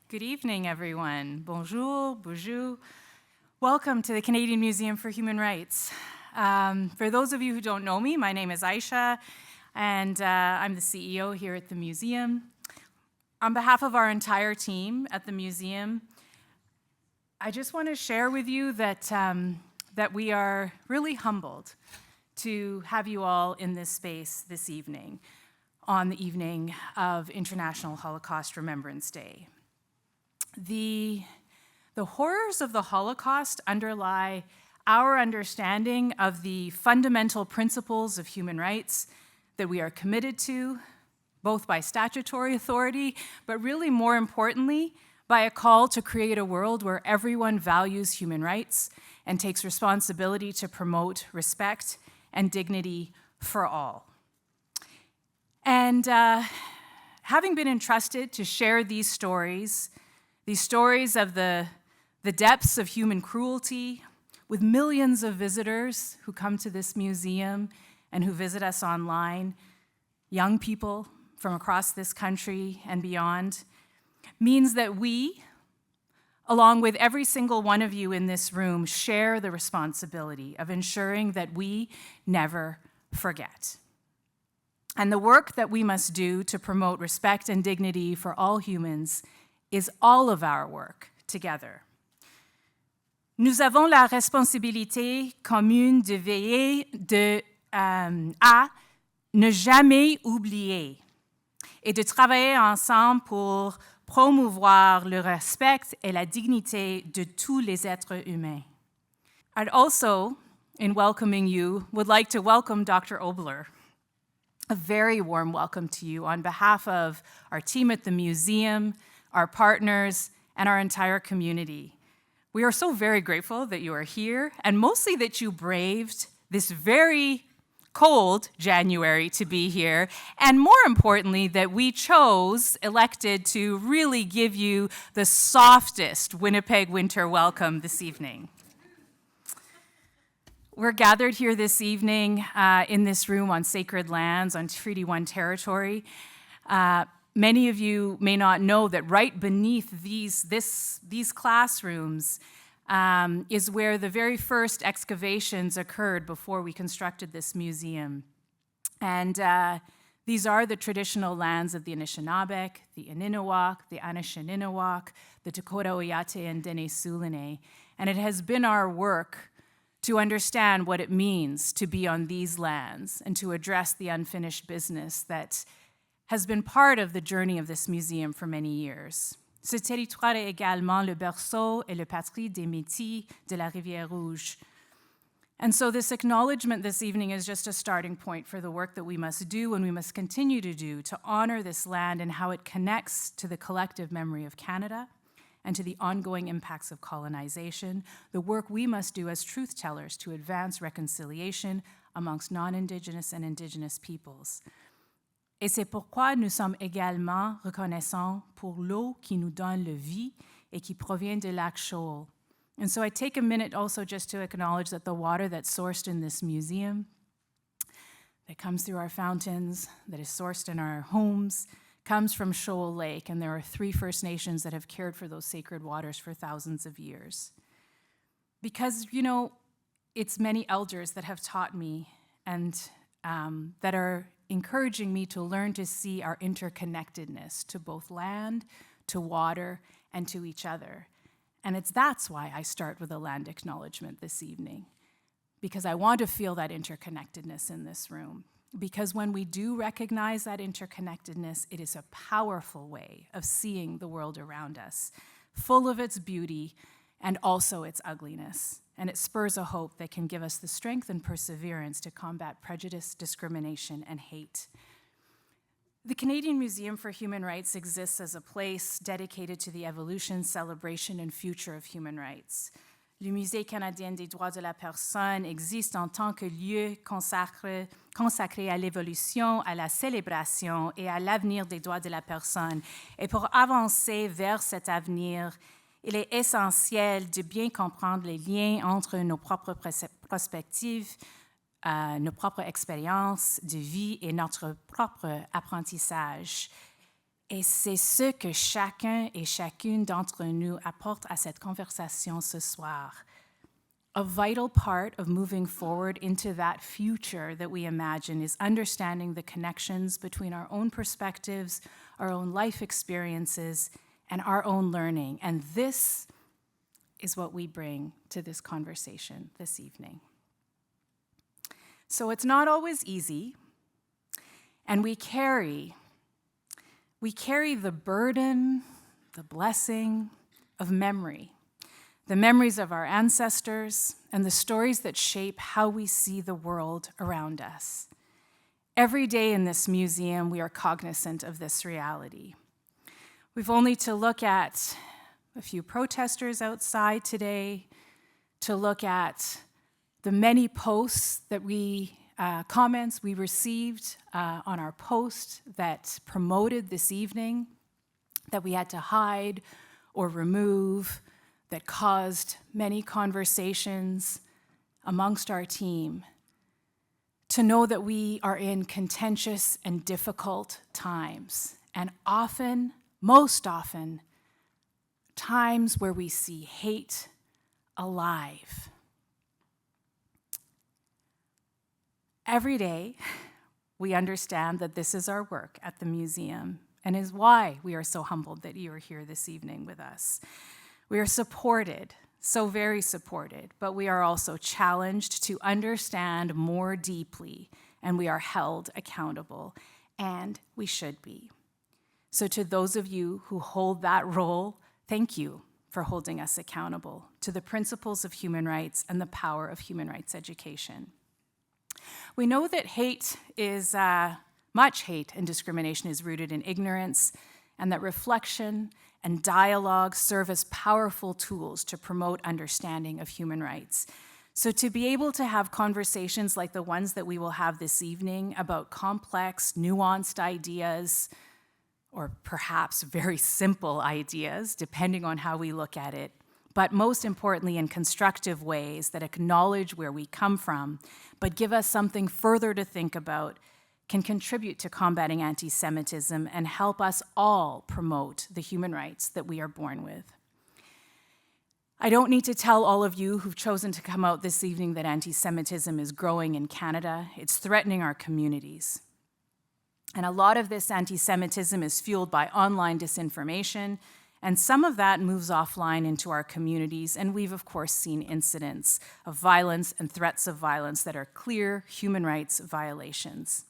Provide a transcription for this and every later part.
Good evening, everyone. Bonjour, bonjour. Welcome to the Canadian Museum for Human Rights. For those of you who don't know me, my name is Aisha, and I'm the CEO here at the museum. On behalf of our entire team at the museum, I just want to share with you that we are really humbled to have you all in this space this evening, on the evening of International Holocaust Remembrance Day. The horrors of the Holocaust underlie our understanding of the fundamental principles of human rights that we are committed to, both by statutory authority, but really more importantly, by a call to create a world where everyone values human rights and takes responsibility to promote respect and dignity for all. And having been entrusted to share these stories of the depths of human cruelty with millions of visitors who come to this museum and who visit us online, young people from across this country and beyond, means that we, along with every single one of you in this room, share the responsibility of ensuring that we never forget. And the work that we must do to promote respect and dignity for all humans is all of our work together. Nous avons la responsabilité commune de veiller à ne jamais oublier et de travailler ensemble pour promouvoir le respect et la dignité de tous les êtres humains. I'd also, in welcoming you, would like to welcome Dr. Oboler. A very warm welcome to you on behalf of our team at the museum, our partners, and our entire community. We are so very grateful that you are here, and mostly that you braved this very cold January to be here, and more importantly, that we elected to really give you the softest Winnipeg winter welcome this evening. We're gathered here this evening in this room on sacred lands, on Treaty 1 territory. Many of you may not know that right beneath these classrooms is where the very first excavations occurred before we constructed this museum. And these are the traditional lands of the Anishinaabe, the Ininuwak, the Anishinaabe, the Dakota Oyate, and Dene Sulene. And it has been our work to understand what it means to be on these lands and to address the unfinished business that has been part of the journey of this museum for many years. Ce territoire est également le berceau et le patrie des Métis de la Rivière Rouge. And so this acknowledgement this evening is just a starting point for the work that we must do and we must continue to do to honor this land and how it connects to the collective memory of Canada and to the ongoing impacts of colonization, the work we must do as truth tellers to advance reconciliation amongst non-Indigenous and Indigenous peoples. Et c'est pourquoi nous sommes également reconnaissants pour l'eau qui nous donne la vie et qui provient de lac Shoal. And so I take a minute also just to acknowledge that the water that's sourced in this museum, that comes through our fountains, that is sourced in our homes, comes from Shoal Lake, and there are 3 First Nations that have cared for those sacred waters for thousands of years. Because, you know, it's many elders that have taught me and that are encouraging me to learn to see our interconnectedness to both land, to water, and to each other. And that's why I start with a land acknowledgement this evening, because I want to feel that interconnectedness in this room. Because when we do recognize that interconnectedness, it is a powerful way of seeing the world around us, full of its beauty and also its ugliness. And it spurs a hope that can give us the strength and perseverance to combat prejudice, discrimination, and hate. The Canadian Museum for Human Rights exists as a place dedicated to the evolution, celebration, and future of human rights. Le Musée canadien des droits de la personne existe en tant que lieu consacré à l'évolution, à la célébration et à l'avenir des droits de la personne. Et pour avancer vers cet avenir, il est essentiel de bien comprendre les liens entre nos propres perspectives, nos propres expériences de vie et notre propre apprentissage. Et c'est ce que chacun et chacune d'entre nous apporte à cette conversation ce soir. A vital part of moving forward into that future that we imagine is understanding the connections between our own perspectives, our own life experiences, and our own learning. And this is what we bring to this conversation this evening. So it's not always easy, and we carry the burden, the blessing of memory, the memories of our ancestors, and the stories that shape how we see the world around us. Every day in this museum, we are cognizant of this reality. We've only to look at a few protesters outside today, to look at the many posts that comments we received on our post that promoted this evening, that we had to hide or remove, that caused many conversations amongst our team, to know that we are in contentious and difficult times, and often, most often, times where we see hate alive. Every day, we understand that this is our work at the museum and is why we are so humbled that you are here this evening with us. We are supported, so very supported, but we are also challenged to understand more deeply, and we are held accountable, and we should be. So to those of you who hold that role, thank you for holding us accountable to the principles of human rights and the power of human rights education. We know that much hate and discrimination is rooted in ignorance, and that reflection and dialogue serve as powerful tools to promote understanding of human rights. So to be able to have conversations like the ones that we will have this evening about complex, nuanced ideas, or perhaps very simple ideas, depending on how we look at it, but most importantly in constructive ways that acknowledge where we come from, but give us something further to think about, can contribute to combating anti-Semitism and help us all promote the human rights that we are born with. I don't need to tell all of you who've chosen to come out this evening that anti-Semitism is growing in Canada. It's threatening our communities. And a lot of this anti-Semitism is fueled by online disinformation, and some of that moves offline into our communities, and we've of course seen incidents of violence and threats of violence that are clear human rights violations.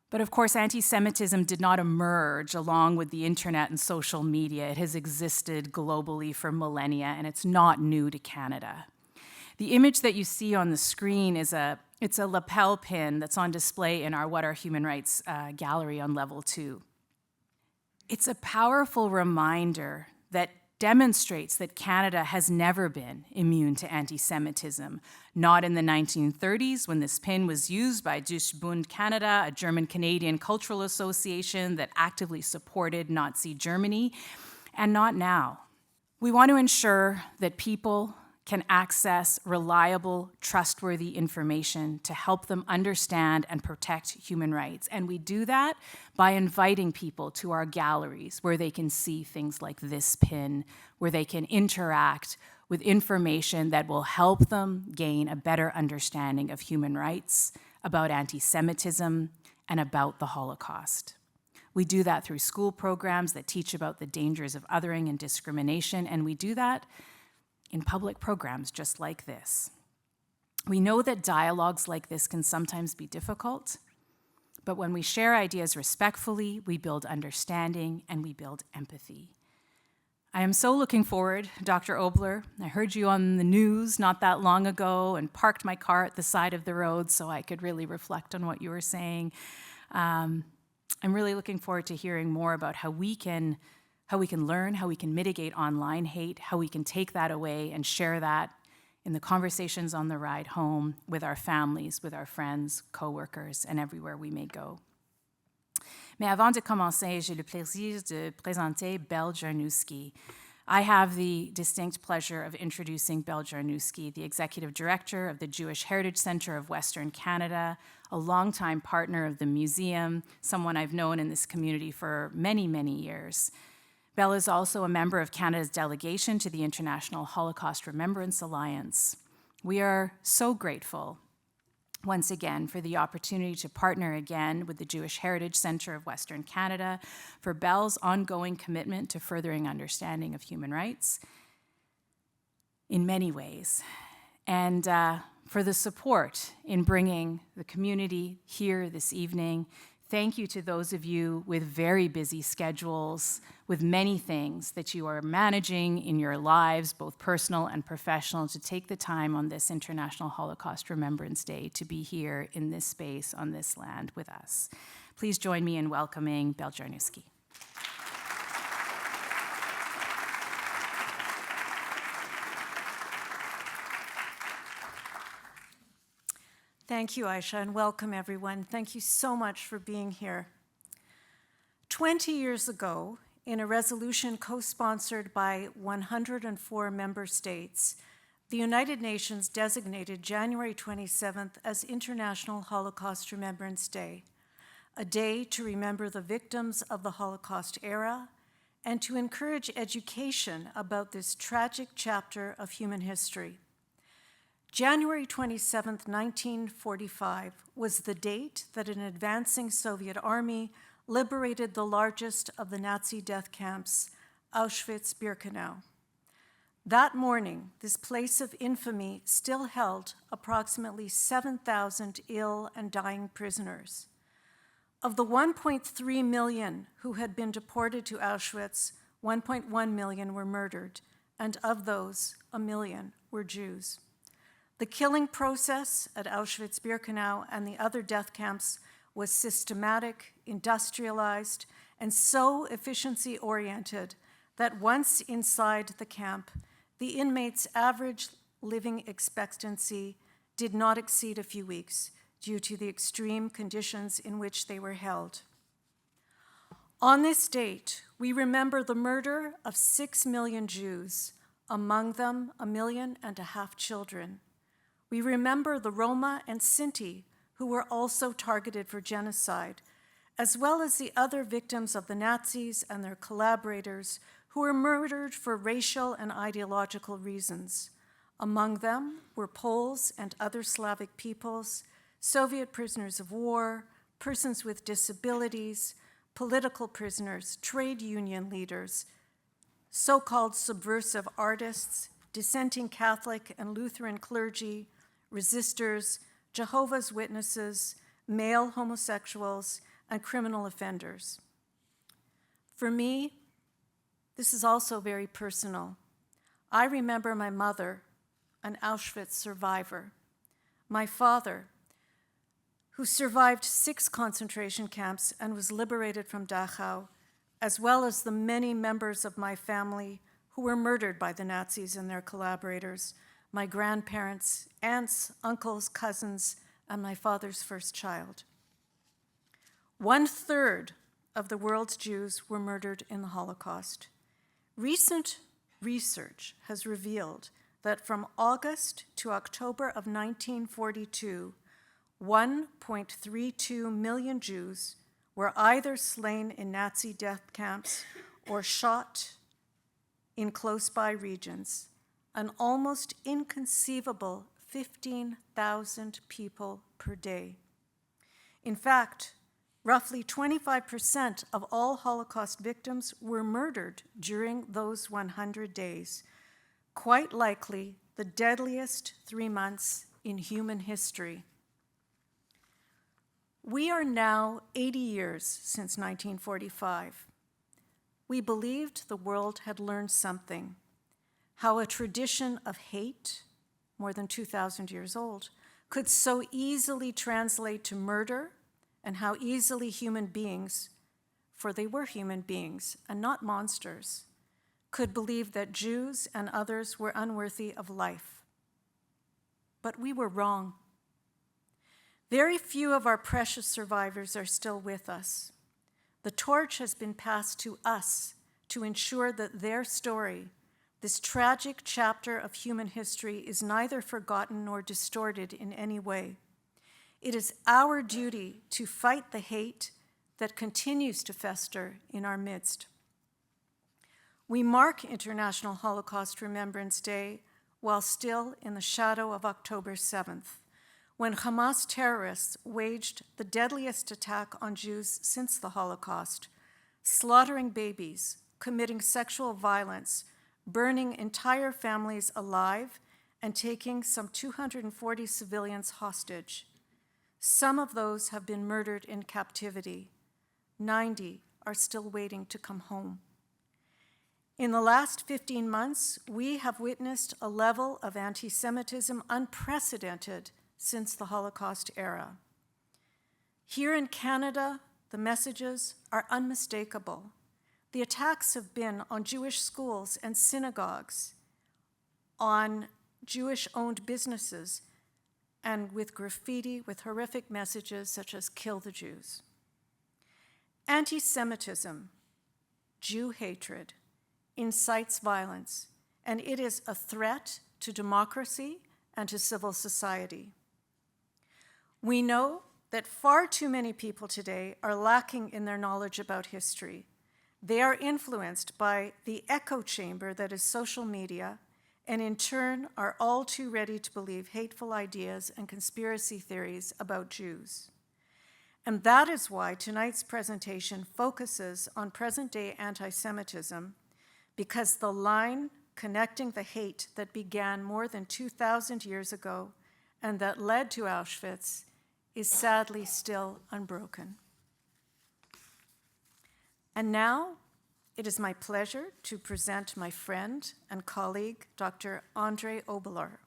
But of course, anti-Semitism did not emerge along with the internet and social media. It has existed globally for millennia, and it's not new to Canada. The image that you see on the screen is it's a lapel pin that's on display in our What Are Human Rights gallery on level 2. It's a powerful reminder that demonstrates that Canada has never been immune to anti-Semitism. Not in the 1930s, when this pin was used by Deutschbund Canada, a German-Canadian cultural association that actively supported Nazi Germany, and not now. We want to ensure that people can access reliable, trustworthy information to help them understand and protect human rights. And we do that by inviting people to our galleries where they can see things like this pin, where they can interact with information that will help them gain a better understanding of human rights, about anti-Semitism, and about the Holocaust. We do that through school programs that teach about the dangers of othering and discrimination, and we do that in public programs just like this. We know that dialogues like this can sometimes be difficult, but when we share ideas respectfully, we build understanding and we build empathy. I am so looking forward, Dr. Oboler. I heard you on the news not that long ago and parked my car at the side of the road so I could really reflect on what you were saying. I'm really looking forward to hearing more about how we can learn, how we can mitigate online hate, how we can take that away and share that in the conversations on the ride home with our families, with our friends, coworkers, and everywhere we may go. Mais avant de commencer, j'ai le plaisir de présenter Belle Jarnowski. I have the distinct pleasure of introducing Bel Jarnewski, the Executive Director of the Jewish Heritage Center of Western Canada, a longtime partner of the museum, someone I've known in this community for many, many years. Bel is also a member of Canada's delegation to the International Holocaust Remembrance Alliance. We are so grateful, once again, for the opportunity to partner again with the Jewish Heritage Center of Western Canada for Bel's ongoing commitment to furthering understanding of human rights in many ways, and for the support in bringing the community here this evening. Thank you to those of you with very busy schedules, with many things that you are managing in your lives, both personal and professional, to take the time on this International Holocaust Remembrance Day to be here in this space, on this land with us. Please join me in welcoming Bel Jarnewski. Thank you, Aisha, and welcome everyone. Thank you so much for being here. 20 years ago, in a resolution co-sponsored by 104 member states, the United Nations designated January 27th as International Holocaust Remembrance Day, a day to remember the victims of the Holocaust era and to encourage education about this tragic chapter of human history. January 27, 1945, was the date that an advancing Soviet army liberated the largest of the Nazi death camps, Auschwitz-Birkenau. That morning, this place of infamy still held approximately 7,000 ill and dying prisoners. Of the 1.3 million who had been deported to Auschwitz, 1.1 million were murdered, and of those, 1 million were Jews. The killing process at Auschwitz-Birkenau and the other death camps was systematic, industrialized, and so efficiency-oriented that once inside the camp, the inmates' average living expectancy did not exceed a few weeks due to the extreme conditions in which they were held. On this date, we remember the murder of 6 million Jews, among them 1.5 million children. We remember the Roma and Sinti, who were also targeted for genocide, as well as the other victims of the Nazis and their collaborators who were murdered for racial and ideological reasons. Among them were Poles and other Slavic peoples, Soviet prisoners of war, persons with disabilities, political prisoners, trade union leaders, so-called subversive artists, dissenting Catholic and Lutheran clergy, resistors, Jehovah's Witnesses, male homosexuals, and criminal offenders. For me, this is also very personal. I remember my mother, an Auschwitz survivor, my father, who survived 6 concentration camps and was liberated from Dachau, as well as the many members of my family who were murdered by the Nazis and their collaborators, my grandparents, aunts, uncles, cousins, and my father's first child. 1/3 of the world's Jews were murdered in the Holocaust. Recent research has revealed that from August to October of 1942, 1.32 million Jews were either slain in Nazi death camps or shot in close-by regions, an almost inconceivable 15,000 people per day. In fact, roughly 25% of all Holocaust victims were murdered during those 100 days, quite likely the deadliest 3 months in human history. We are now 80 years since 1945. We believed the world had learned something, how a tradition of hate, more than 2,000 years old, could so easily translate to murder, and how easily human beings, for they were human beings and not monsters, could believe that Jews and others were unworthy of life. But we were wrong. Very few of our precious survivors are still with us. The torch has been passed to us to ensure that their story, This tragic chapter of human history is neither forgotten nor distorted in any way. It is our duty to fight the hate that continues to fester in our midst. We mark International Holocaust Remembrance Day while still in the shadow of October 7th, when Hamas terrorists waged the deadliest attack on Jews since the Holocaust, slaughtering babies, committing sexual violence, burning entire families alive, and taking some 240 civilians hostage. Some of those have been murdered in captivity. 90 are still waiting to come home. In the last 15 months, we have witnessed a level of antisemitism unprecedented since the Holocaust era. Here in Canada, the messages are unmistakable. The attacks have been on Jewish schools and synagogues, on Jewish-owned businesses, and with graffiti with horrific messages such as "Kill the Jews." Antisemitism, Jew hatred, incites violence, and it is a threat to democracy and to civil society. We know that far too many people today are lacking in their knowledge about history. They are influenced by the echo chamber that is social media, and in turn are all too ready to believe hateful ideas and conspiracy theories about Jews. And that is why tonight's presentation focuses on present-day anti-Semitism, because the line connecting the hate that began more than 2,000 years ago and that led to Auschwitz is sadly still unbroken. And now, it is my pleasure to present my friend and colleague, Dr. Andre Oboler.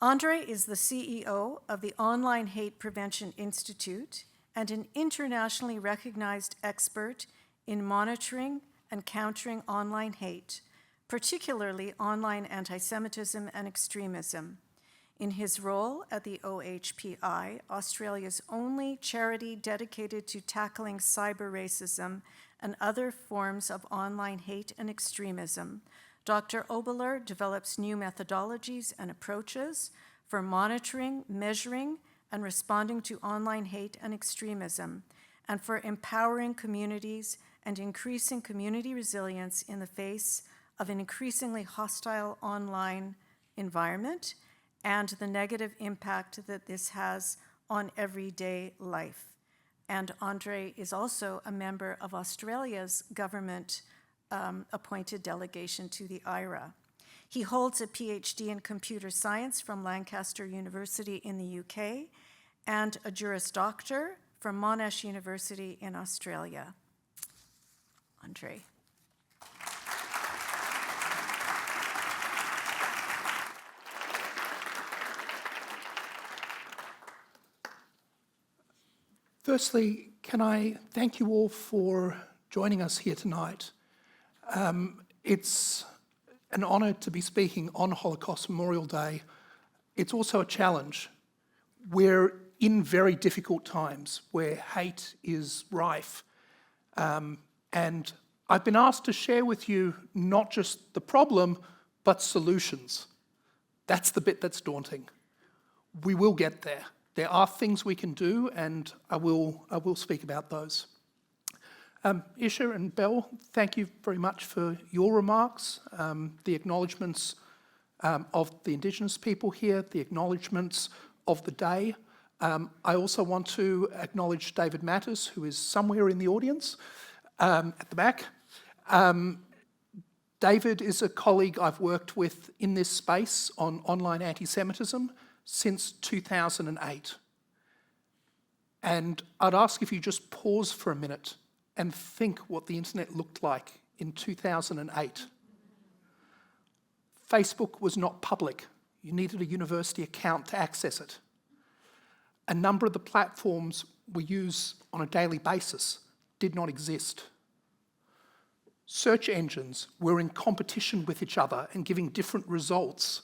Andre is the CEO of the Online Hate Prevention Institute and an internationally recognized expert in monitoring and countering online hate, particularly online anti-Semitism and extremism, in his role at the OHPI, Australia's only charity dedicated to tackling cyber racism and other forms of online hate and extremism. Dr. Oboler develops new methodologies and approaches for monitoring, measuring, and responding to online hate and extremism, and for empowering communities and increasing community resilience in the face of an increasingly hostile online environment and the negative impact that this has on everyday life. And Andre is also a member of Australia's government appointed delegation to the IRA. He holds a PhD in computer science from Lancaster University in the UK and a Juris Doctor from Monash University in Australia. Andre. Firstly, can I thank you all for joining us here tonight. It's an honour to be speaking on Holocaust Memorial Day. It's also a challenge. We're in very difficult times where hate is rife. And I've been asked to share with you not just the problem, but solutions. That's the bit that's daunting. We will get there. There are things we can do, and I will speak about those. Isha and Belle, thank you very much for your remarks, the acknowledgements of the Indigenous people here, the acknowledgements of the day. I also want to acknowledge David Mattis, who is somewhere in the audience at the back. David is a colleague I've worked with in this space on online anti-Semitism since 2008. And I'd ask if you just pause for a minute and think what the internet looked like in 2008. Facebook was not public. You needed a university account to access it. A number of the platforms we use on a daily basis did not exist. Search engines were in competition with each other and giving different results.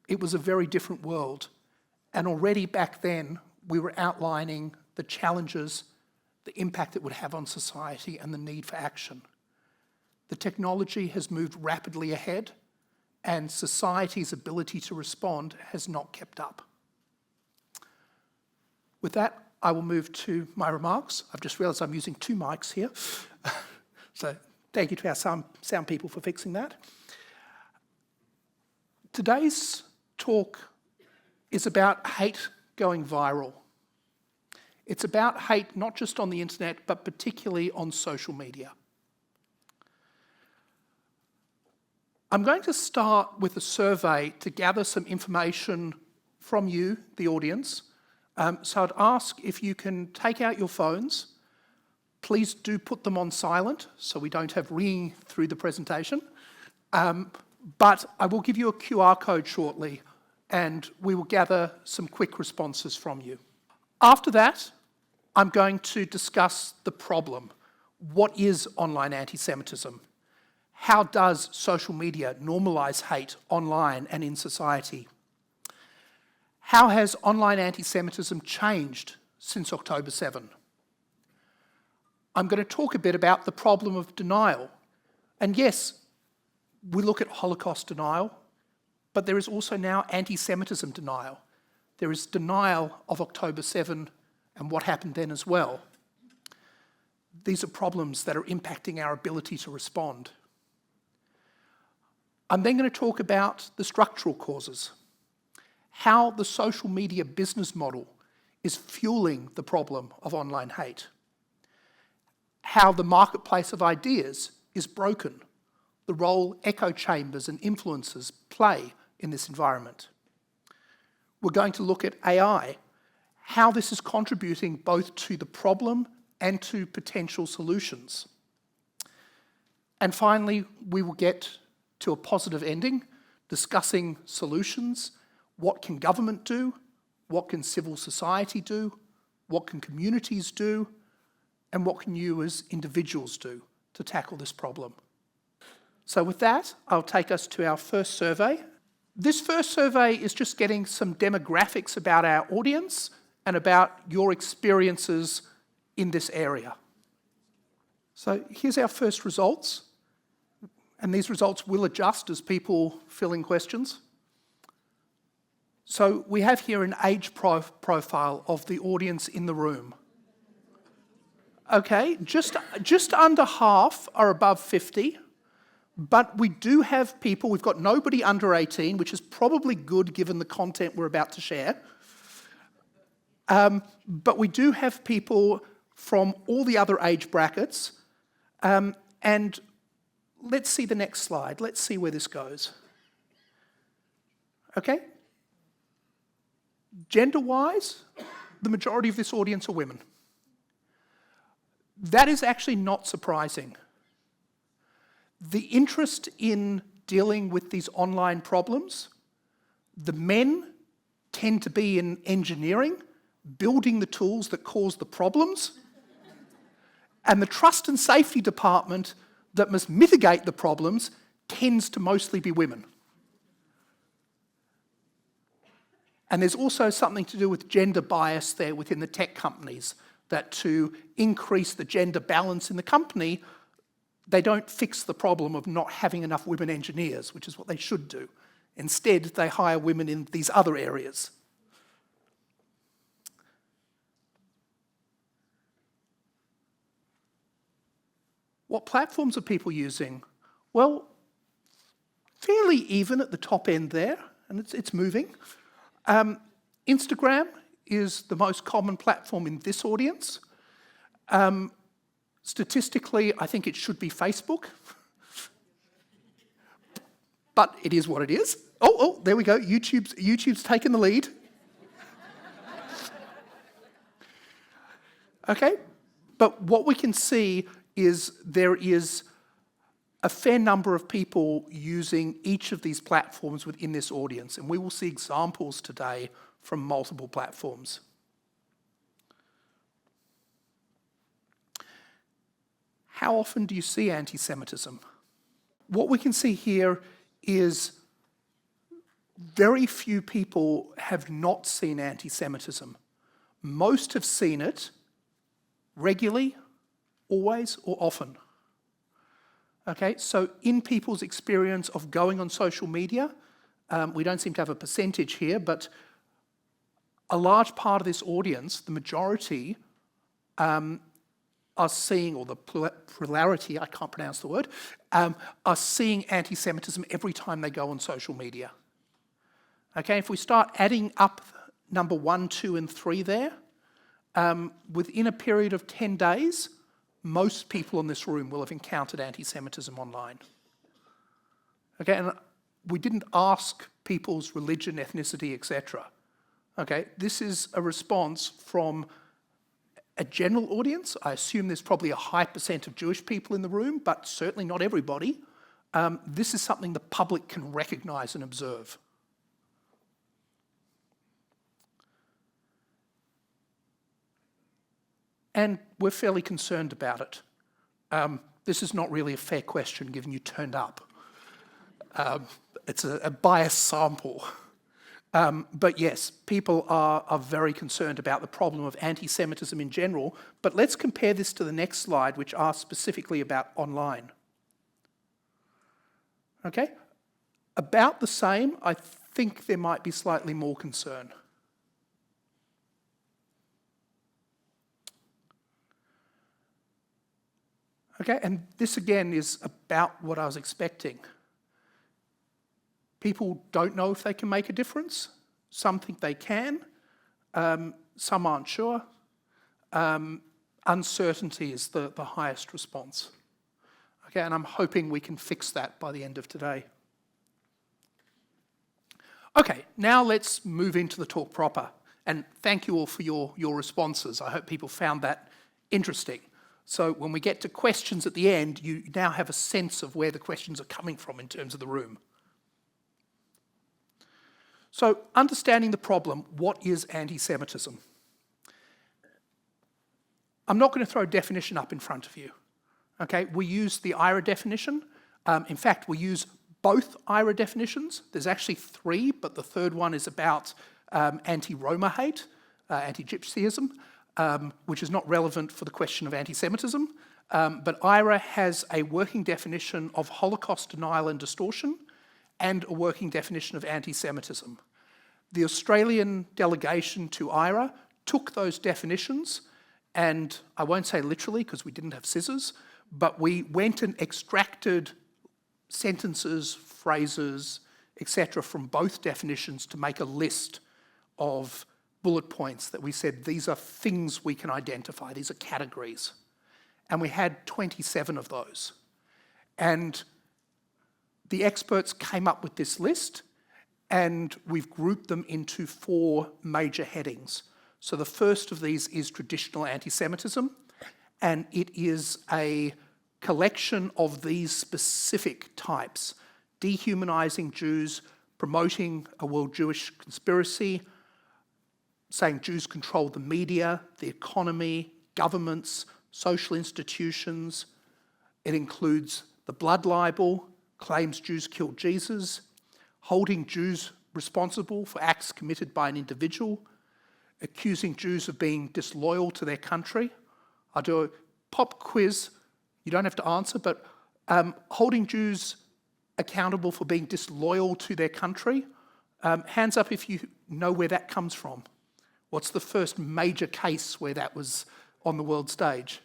It was a very different world. And already back then, we were outlining the challenges, the impact it would have on society, and the need for action. The technology has moved rapidly ahead, and society's ability to respond has not kept up. With that, I will move to my remarks. I've just realised I'm using two mics here. So thank you to our sound people for fixing that. Today's talk is about hate going viral. It's about hate not just on the internet, but particularly on social media. I'm going to start with a survey to gather some information from you, the audience. So I'd ask if you can take out your phones. Please do put them on silent so we don't have ringing through the presentation. But I will give you a QR code shortly and we will gather some quick responses from you. After that, I'm going to discuss the problem. What is online anti-Semitism? How does social media normalise hate online and in society? How has online anti-Semitism changed since October 7? I'm going to talk a bit about the problem of denial. And yes, we look at Holocaust denial, but there is also now anti-Semitism denial. There is denial of October 7 and what happened then as well. These are problems that are impacting our ability to respond. I'm then going to talk about the structural causes, how the social media business model is fueling the problem of online hate, how the marketplace of ideas is broken, the role echo chambers and influencers play in this environment. We're going to look at AI, how this is contributing both to the problem and to potential solutions. And finally, we will get to a positive ending, discussing solutions. What can government do? What can civil society do? What can communities do? And what can you as individuals do to tackle this problem? So with that, I'll take us to our first survey. This first survey is just getting some demographics about our audience and about your experiences in this area. So here's our first results. And these results will adjust as people fill in questions. So we have here an age profile of the audience in the room. Okay, just under half are above 50, but we do have people, we've got nobody under 18, which is probably good given the content we're about to share. But we do have people from all the other age brackets, and let's see the next slide. Let's see where this goes. Okay? Gender-wise, the majority of this audience are women. That is actually not surprising. The interest in dealing with these online problems, the men tend to be in engineering, building the tools that cause the problems, and the trust and safety department that must mitigate the problems tends to mostly be women. And there's also something to do with gender bias there within the tech companies, that to increase the gender balance in the company, they don't fix the problem of not having enough women engineers, which is what they should do. Instead, they hire women in these other areas. What platforms are people using? Well, fairly even at the top end there, and it's moving. Instagram is the most common platform in this audience. Statistically, I think it should be Facebook. But it is what it is. Oh, there we go. YouTube's taken the lead. Okay, but what we can see is there is a fair number of people using each of these platforms within this audience, and we will see examples today from multiple platforms. How often do you see anti-Semitism? What we can see here is very few people have not seen anti-Semitism. Most have seen it regularly, always or often. Okay, so in people's experience of going on social media, we don't seem to have a percentage here, but a large part of this audience, the majority, are seeing, or the plurality, I can't pronounce the word, are seeing anti-Semitism every time they go on social media. Okay, if we start adding up number 1, 2 and 3 there, within a period of 10 days, most people in this room will have encountered anti-Semitism online. Okay, and we didn't ask people's religion, ethnicity, etc. Okay, this is a response from a general audience. I assume there's probably a high percent of Jewish people in the room, but certainly not everybody. This is something the public can recognise and observe. And we're fairly concerned about it. This is not really a fair question given you turned up. It's a biased sample. But yes, people are very concerned about the problem of anti-Semitism in general. But let's compare this to the next slide, which asks specifically about online. Okay? About the same, I think there might be slightly more concern. Okay, and this again is about what I was expecting. People don't know if they can make a difference. Some think they can. Some aren't sure. Uncertainty is the highest response. Okay, and I'm hoping we can fix that by the end of today. Okay, now let's move into the talk proper. And thank you all for your responses. I hope people found that interesting. So when we get to questions at the end, you now have a sense of where the questions are coming from in terms of the room. So understanding the problem, what is anti-Semitism? I'm not going to throw a definition up in front of you. Okay, we use the IRA definition. In fact, we use both IRA definitions. There's actually 3, but the third one is about anti-Roma hate, anti-Gypsyism, which is not relevant for the question of anti-Semitism. But IRA has a working definition of Holocaust denial and distortion and a working definition of anti-Semitism. The Australian delegation to IRA took those definitions, and I won't say literally because we didn't have scissors, but we went and extracted sentences, phrases, etc. from both definitions to make a list of bullet points that we said these are things we can identify, these are categories. And we had 27 of those. And the experts came up with this list, and we've grouped them into 4 major headings. So the first of these is traditional anti-Semitism, and it is a collection of these specific types: dehumanising Jews, promoting a world Jewish conspiracy, saying Jews control the media, the economy, governments, social institutions. It includes the blood libel, claims Jews killed Jesus, holding Jews responsible for acts committed by an individual, accusing Jews of being disloyal to their country. I'll do a pop quiz. You don't have to answer, but holding Jews accountable for being disloyal to their country. Hands up if you know where that comes from. What's the first major case where that was on the world stage?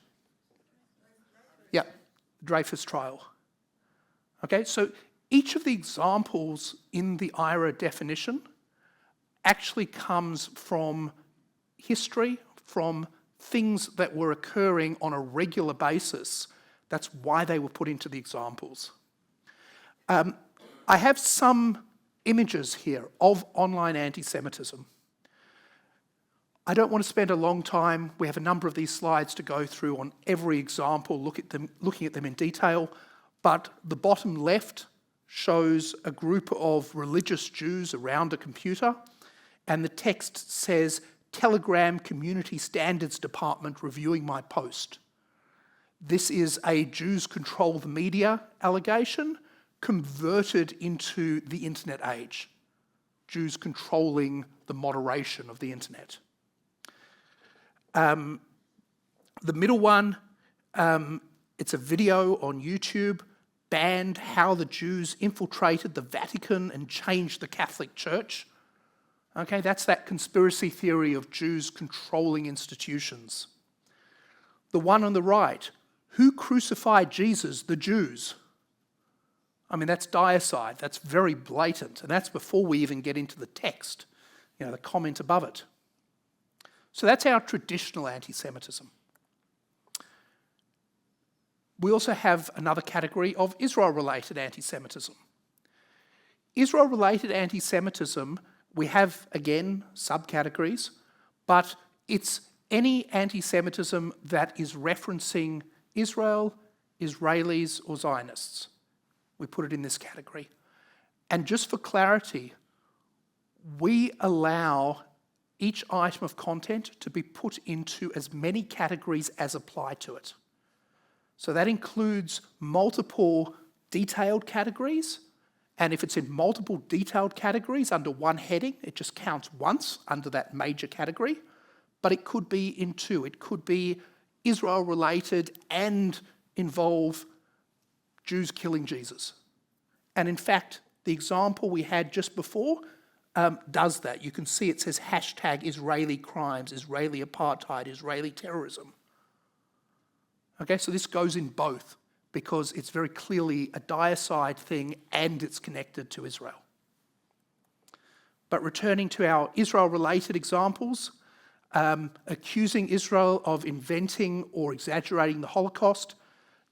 Yeah, Dreyfus trial. Okay, so each of the examples in the IRA definition actually comes from history, from things that were occurring on a regular basis. That's why they were put into the examples. I have some images here of online anti-Semitism. I don't want to spend a long time. We have a number of these slides to go through on every example, looking at them in detail. But the bottom left shows a group of religious Jews around a computer, and the text says, "Telegram Community Standards Department reviewing my post." This is a Jews control the media allegation converted into the internet age. Jews controlling the moderation of the internet. The middle one, it's a video on YouTube banned how the Jews infiltrated the Vatican and changed the Catholic Church. Okay, that's that conspiracy theory of Jews controlling institutions. The one on the right, who crucified Jesus? The Jews. I mean, that's deicide, that's very blatant, and that's before we even get into the text, the comment above it. So that's our traditional anti-Semitism. We also have another category of Israel-related anti-Semitism. Israel-related anti-Semitism, we have, again, subcategories, but it's any anti-Semitism that is referencing Israel, Israelis, or Zionists. We put it in this category. And just for clarity, we allow each item of content to be put into as many categories as apply to it. So that includes multiple detailed categories, and if it's in multiple detailed categories under one heading, it just counts once under that major category, but it could be in two. It could be Israel-related and involve Jews killing Jesus. And in fact, the example we had just before does that. You can see it says hashtag Israeli crimes, Israeli apartheid, Israeli terrorism. Okay, so this goes in both because it's very clearly a deicide thing and it's connected to Israel. But returning to our Israel-related examples, accusing Israel of inventing or exaggerating the Holocaust,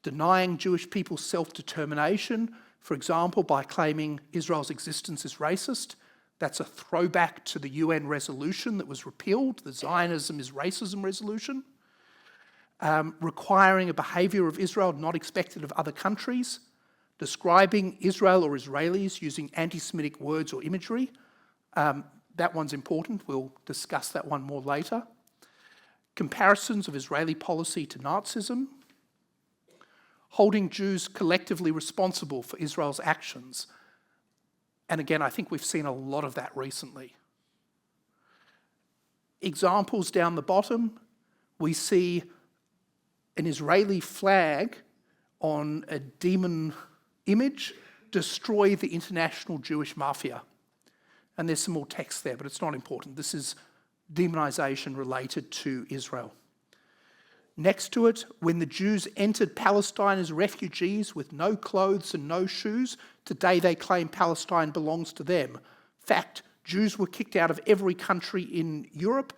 denying Jewish people's self-determination, for example, by claiming Israel's existence is racist. That's a throwback to the UN resolution that was repealed, the Zionism is racism resolution. Requiring a behaviour of Israel not expected of other countries, describing Israel or Israelis using anti-Semitic words or imagery. That one's important, we'll discuss that one more later. Comparisons of Israeli policy to Nazism. Holding Jews collectively responsible for Israel's actions. And again, I think we've seen a lot of that recently. Examples down the bottom, we see an Israeli flag on a demon image destroy the international Jewish mafia. And there's some more text there, but it's not important. This is demonization related to Israel. Next to it, when the Jews entered Palestine as refugees with no clothes and no shoes, today they claim Palestine belongs to them. Fact, Jews were kicked out of every country in Europe,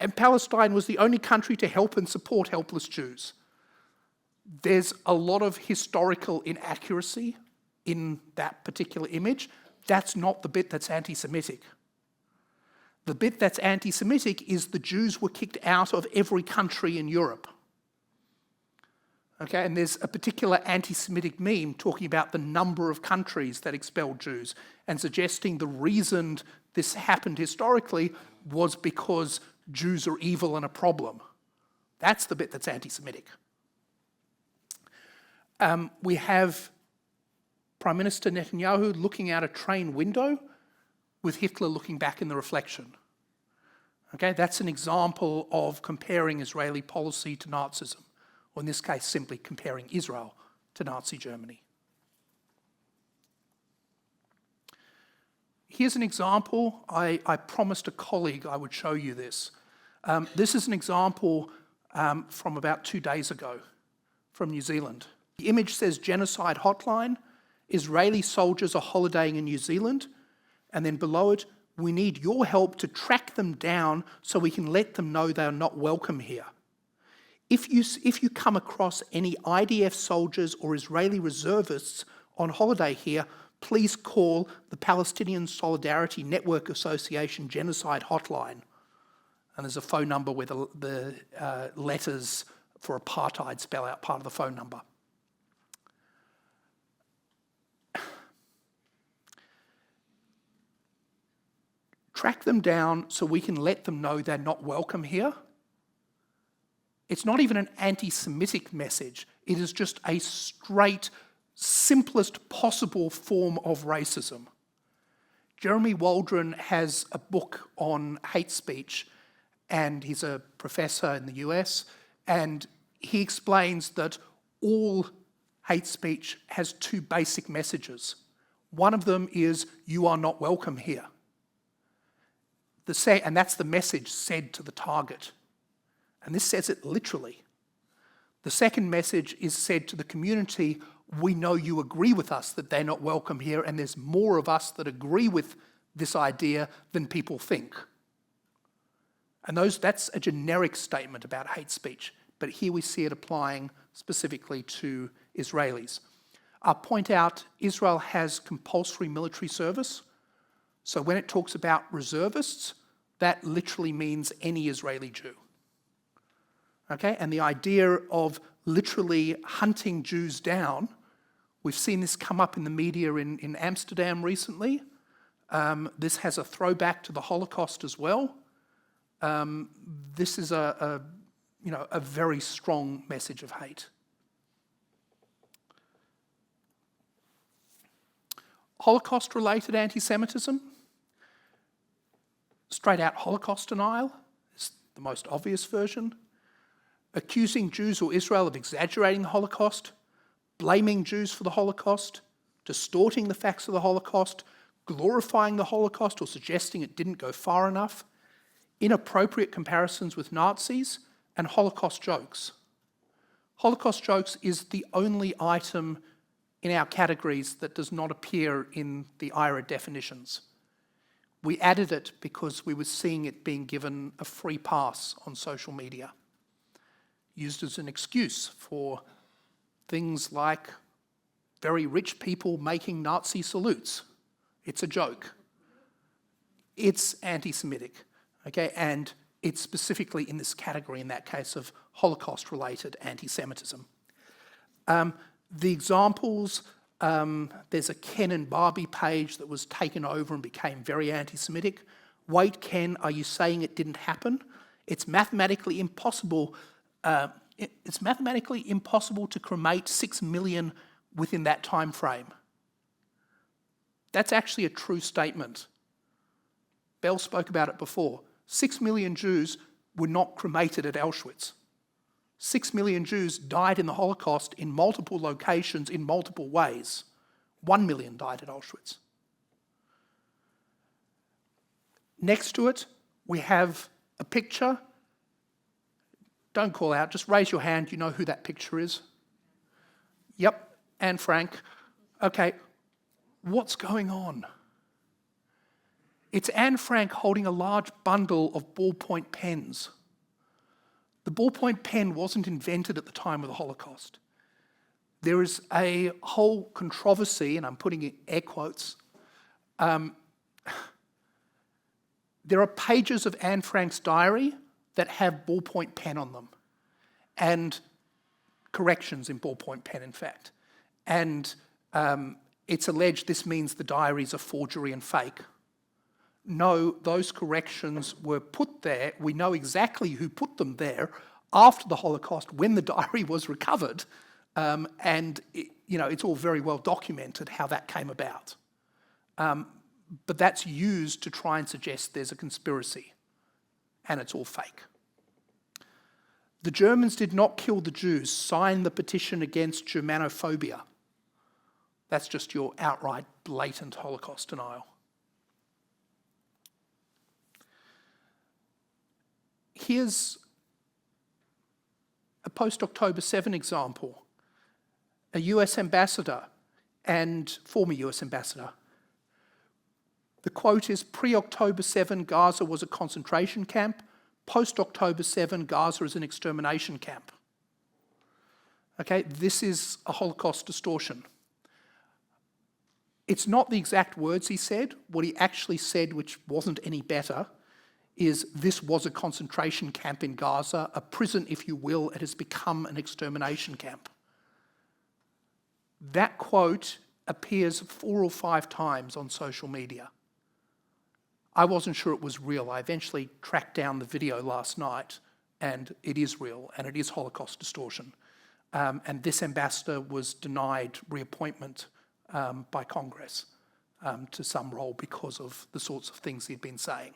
and Palestine was the only country to help and support helpless Jews. There's a lot of historical inaccuracy in that particular image. That's not the bit that's anti-Semitic. The bit that's anti-Semitic is the Jews were kicked out of every country in Europe. Okay, and there's a particular anti-Semitic meme talking about the number of countries that expelled Jews and suggesting the reason this happened historically was because Jews are evil and a problem. That's the bit that's anti-Semitic. We have Prime Minister Netanyahu looking out a train window with Hitler looking back in the reflection. Okay, that's an example of comparing Israeli policy to Nazism, or in this case, simply comparing Israel to Nazi Germany. Here's an example. I promised a colleague I would show you this. This is an example from about 2 days ago from New Zealand. The image says genocide hotline. Israeli soldiers are holidaying in New Zealand. And then below it, we need your help to track them down so we can let them know they are not welcome here. If you come across any IDF soldiers or Israeli reservists on holiday here, please call the Palestinian Solidarity Network Association Genocide Hotline. And there's a phone number where the letters for apartheid spell out part of the phone number. Track them down so we can let them know they're not welcome here. It's not even an anti-Semitic message. It is just a straight, simplest possible form of racism. Jeremy Waldron has a book on hate speech, and he's a professor in the US, and he explains that all hate speech has two basic messages. One of them is, you are not welcome here. And that's the message said to the target. And this says it literally. The second message is said to the community, we know you agree with us that they're not welcome here, and there's more of us that agree with this idea than people think. And that's a generic statement about hate speech, but here we see it applying specifically to Israelis. I'll point out Israel has compulsory military service, so when it talks about reservists, that literally means any Israeli Jew. Okay, and the idea of literally hunting Jews down, we've seen this come up in the media in Amsterdam recently. This has a throwback to the Holocaust as well. This is a very strong message of hate. Holocaust-related anti-Semitism, straight-out Holocaust denial is the most obvious version. Accusing Jews or Israel of exaggerating the Holocaust, blaming Jews for the Holocaust, distorting the facts of the Holocaust, glorifying the Holocaust or suggesting it didn't go far enough, inappropriate comparisons with Nazis, and Holocaust jokes. Holocaust jokes is the only item in our categories that does not appear in the IRA definitions. We added it because we were seeing it being given a free pass on social media, used as an excuse for things like very rich people making Nazi salutes. It's a joke. It's anti-Semitic, okay? And it's specifically in this category, in that case, of Holocaust-related anti-Semitism. The examples, there's a Ken and Barbie page that was taken over and became very anti-Semitic. Wait, Ken, are you saying it didn't happen? It's mathematically impossible. It's mathematically impossible to cremate 6 million within that time frame. That's actually a true statement. Bell spoke about it before. 6 million Jews were not cremated at Auschwitz. 6 million Jews died in the Holocaust in multiple locations in multiple ways. 1 million died at Auschwitz. Next to it, we have a picture. Don't call out, just raise your hand. You know who that picture is? Yep, Anne Frank. Okay, what's going on? It's Anne Frank holding a large bundle of ballpoint pens. The ballpoint pen wasn't invented at the time of the Holocaust. There is a whole controversy, and I'm putting in air quotes. There are pages of Anne Frank's diary that have ballpoint pen on them, and corrections in ballpoint pen, in fact. And it's alleged this means the diaries are forgery and fake. No, those corrections were put there. We know exactly who put them there after the Holocaust when the diary was recovered. It's all very well documented how that came about. But that's used to try and suggest there's a conspiracy, and it's all fake. The Germans did not kill the Jews. Sign the petition against Germanophobia. That's just your outright blatant Holocaust denial. Here's a post-October 7 example. A US ambassador and former US ambassador. The quote is, pre-October 7, Gaza was a concentration camp. Post-October 7, Gaza is an extermination camp. Okay, this is a Holocaust distortion. It's not the exact words he said. What he actually said, which wasn't any better, is this was a concentration camp in Gaza, a prison, if you will. It has become an extermination camp. That quote appears 4 or 5 times on social media. I wasn't sure it was real. I eventually tracked down the video last night, and it is real, and it is Holocaust distortion. And this ambassador was denied reappointment by Congress to some role because of the sorts of things he'd been saying.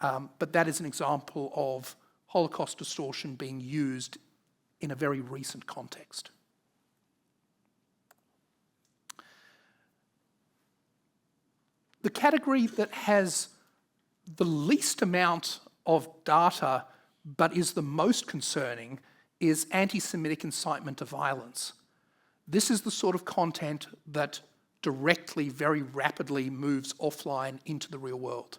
But that is an example of Holocaust distortion being used in a very recent context. The category that has the least amount of data but is the most concerning is anti-Semitic incitement to violence. This is the sort of content that directly, very rapidly moves offline into the real world.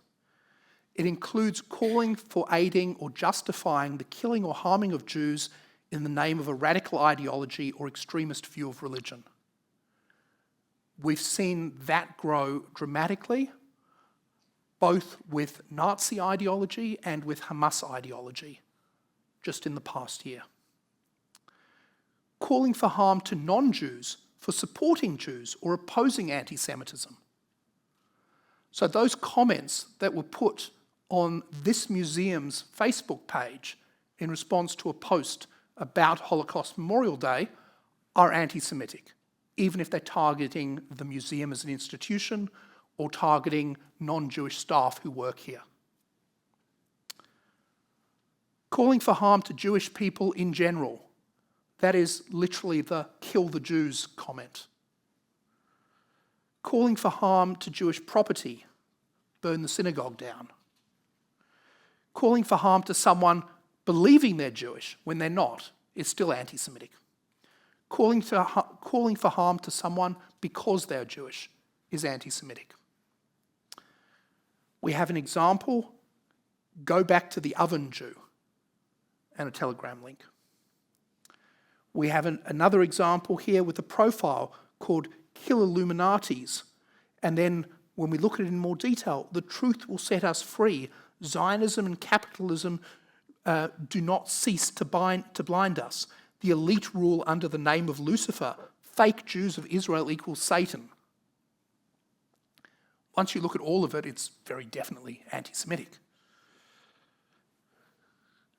It includes calling for aiding or justifying the killing or harming of Jews in the name of a radical ideology or extremist view of religion. We've seen that grow dramatically, both with Nazi ideology and with Hamas ideology, just in the past year. Calling for harm to non-Jews for supporting Jews or opposing anti-Semitism. So those comments that were put on this museum's Facebook page in response to a post about Holocaust Memorial Day are anti-Semitic, even if they're targeting the museum as an institution or targeting non-Jewish staff who work here. Calling for harm to Jewish people in general, that is literally the kill the Jews comment. Calling for harm to Jewish property, burn the synagogue down. Calling for harm to someone believing they're Jewish when they're not is still anti-Semitic. Calling for harm to someone because they're Jewish is anti-Semitic. We have an example, go back to the oven Jew, and a Telegram link. We have another example here with a profile called Kill Illuminatis, and then when we look at it in more detail, the truth will set us free. Zionism and capitalism do not cease to blind us. The elite rule under the name of Lucifer. Fake Jews of Israel equals Satan. Once you look at all of it, it's very definitely anti-Semitic.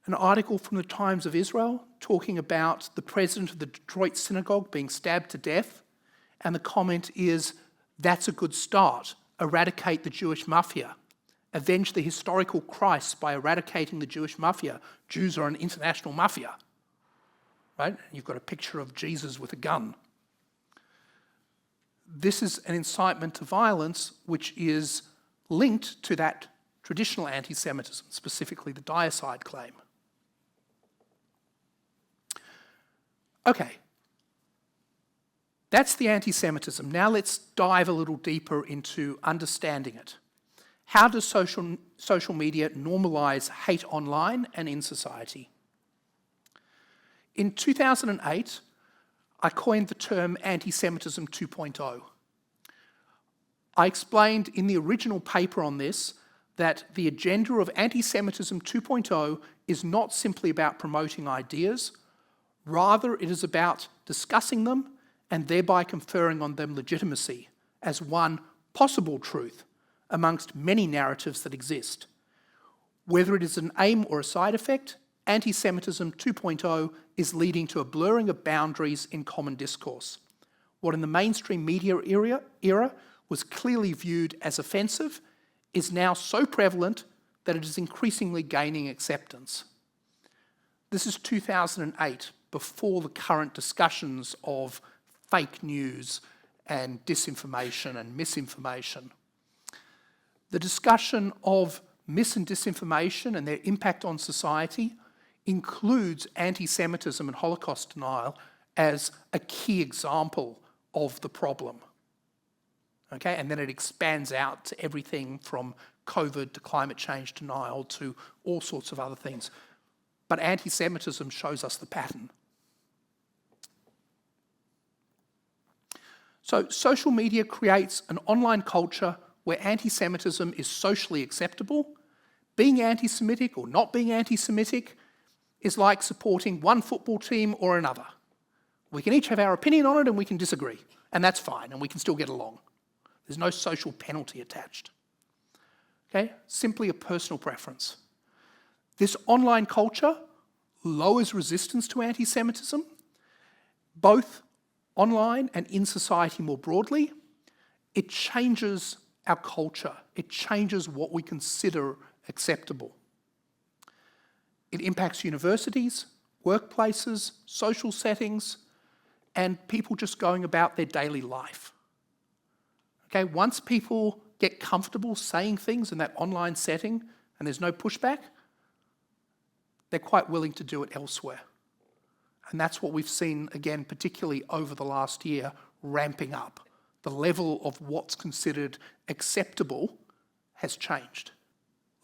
An article from the Times of Israel talking about the president of the Detroit synagogue being stabbed to death, and the comment is, that's a good start. Eradicate the Jewish mafia. Avenge the historical Christ by eradicating the Jewish mafia. Jews are an international mafia. Right? You've got a picture of Jesus with a gun. This is an incitement to violence which is linked to that traditional anti-Semitism, specifically the deicide claim. Okay, that's the anti-Semitism. Now let's dive a little deeper into understanding it. How does social media normalise hate online and in society? In 2008, I coined the term anti-Semitism 2.0. I explained in the original paper on this that the agenda of anti-Semitism 2.0 is not simply about promoting ideas, rather it is about discussing them and thereby conferring on them legitimacy as one possible truth amongst many narratives that exist. Whether it is an aim or a side effect, anti-Semitism 2.0 is leading to a blurring of boundaries in common discourse. What in the mainstream media era was clearly viewed as offensive is now so prevalent that it is increasingly gaining acceptance. This is 2008, before the current discussions of fake news and disinformation and misinformation. The discussion of mis and disinformation and their impact on society includes anti-Semitism and Holocaust denial as a key example of the problem. Okay, and then it expands out to everything from COVID to climate change denial to all sorts of other things. But anti-Semitism shows us the pattern. So social media creates an online culture where anti-Semitism is socially acceptable. Being anti-Semitic or not being anti-Semitic is like supporting one football team or another. We can each have our opinion on it and we can disagree, and that's fine, and we can still get along. There's no social penalty attached. Okay? Simply a personal preference. This online culture lowers resistance to anti-Semitism, both online and in society more broadly. It changes our culture. It changes what we consider acceptable. It impacts universities, workplaces, social settings, and people just going about their daily life. Okay, once people get comfortable saying things in that online setting and there's no pushback, they're quite willing to do it elsewhere. And that's what we've seen, again, particularly over the last year, ramping up. The level of what's considered acceptable has changed.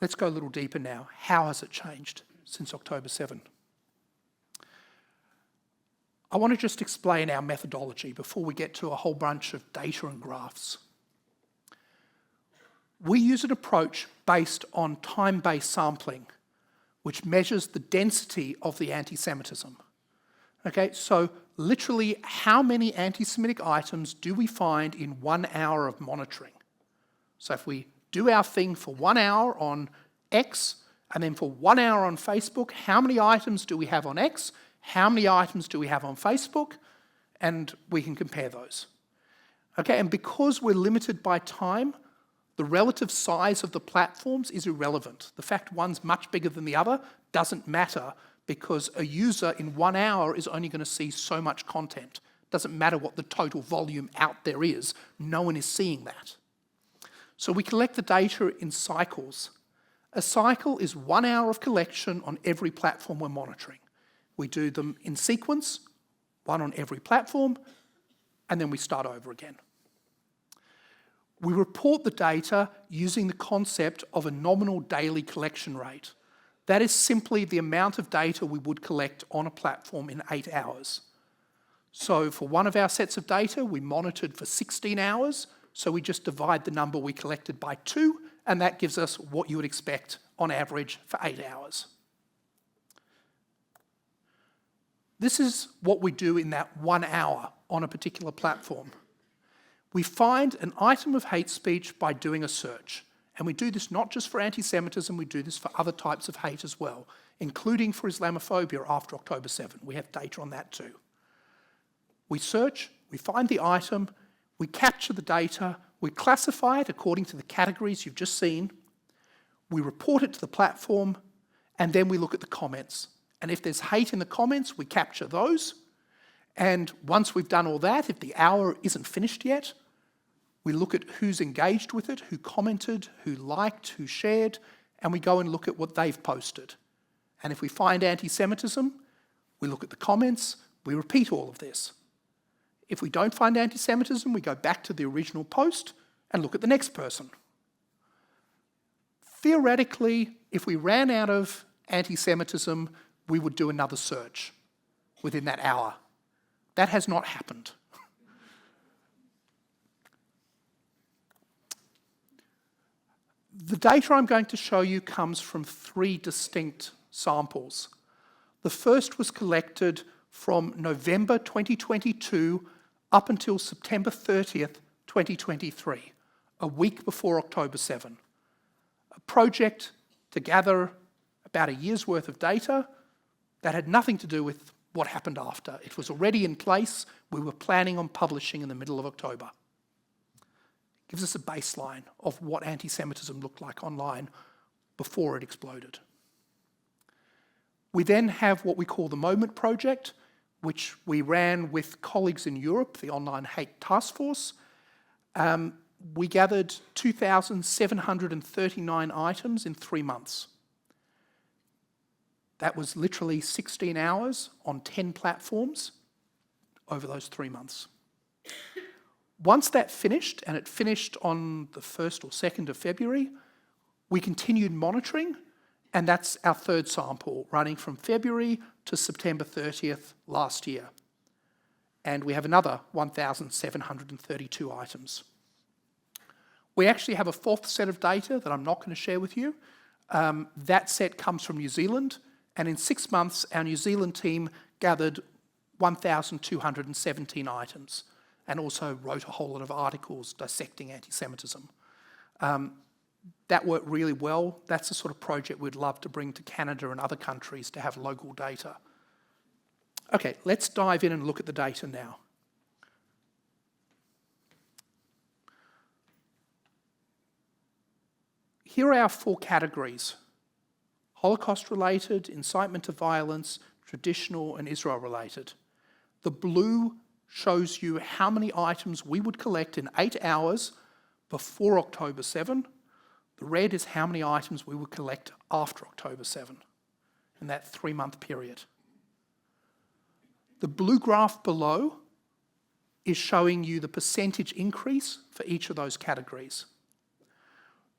Let's go a little deeper now. How has it changed since October 7? I want to just explain our methodology before we get to a whole bunch of data and graphs. We use an approach based on time-based sampling, which measures the density of the anti-Semitism. Okay, so literally how many anti-Semitic items do we find in 1 hour of monitoring? So if we do our thing for 1 hour on X, and then for 1 hour on Facebook, how many items do we have on X? How many items do we have on Facebook? And we can compare those. Okay, and because we're limited by time, the relative size of the platforms is irrelevant. The fact one's much bigger than the other doesn't matter because a user in 1 hour is only going to see so much content. Doesn't matter what the total volume out there is, no one is seeing that. So we collect the data in cycles. A cycle is 1 hour of collection on every platform we're monitoring. We do them in sequence, one on every platform, and then we start over again. We report the data using the concept of a nominal daily collection rate. That is simply the amount of data we would collect on a platform in 8 hours. So for one of our sets of data, we monitored for 16 hours, so we just divide the number we collected by 2, and that gives us what you would expect on average for 8 hours. This is what we do in that 1 hour on a particular platform. We find an item of hate speech by doing a search. And we do this not just for anti-Semitism, we do this for other types of hate as well, including for Islamophobia after October 7. We have data on that too. We search, we find the item, we capture the data, we classify it according to the categories you've just seen, we report it to the platform, and then we look at the comments. And if there's hate in the comments, we capture those. And once we've done all that, if the hour isn't finished yet, we look at who's engaged with it, who commented, who liked, who shared, and we go and look at what they've posted. And if we find anti-Semitism, we look at the comments, we repeat all of this. If we don't find anti-Semitism, we go back to the original post and look at the next person. Theoretically, if we ran out of anti-Semitism, we would do another search within that hour. That has not happened. The data I'm going to show you comes from 3 distinct samples. The first was collected from November 2022 up until September 30th, 2023, a week before October 7. A project to gather about a year's worth of data that had nothing to do with what happened after. It was already in place. We were planning on publishing in the middle of October. Gives us a baseline of what anti-Semitism looked like online before it exploded. We then have what we call the Moment Project, which we ran with colleagues in Europe, the Online Hate Task Force. We gathered 2,739 items in 3 months. That was literally 16 hours on 10 platforms over those 3 months. Once that finished, and it finished on the 1st or 2nd of February, we continued monitoring, and that's our third sample, running from February to September 30th last year. And we have another 1,732 items. We actually have a 4th set of data that I'm not going to share with you. That set comes from New Zealand, and in 6 months, our New Zealand team gathered 1,217 items. And also wrote a whole lot of articles dissecting anti-Semitism. That worked really well. That's the sort of project we'd love to bring to Canada and other countries to have local data. Okay, let's dive in and look at the data now. Here are our 4 categories: Holocaust-related, incitement to violence, traditional, and Israel-related. The blue shows you how many items we would collect in 8 hours before October 7. The red is how many items we would collect after October 7 in that 3-month period. The blue graph below is showing you the percentage increase for each of those categories.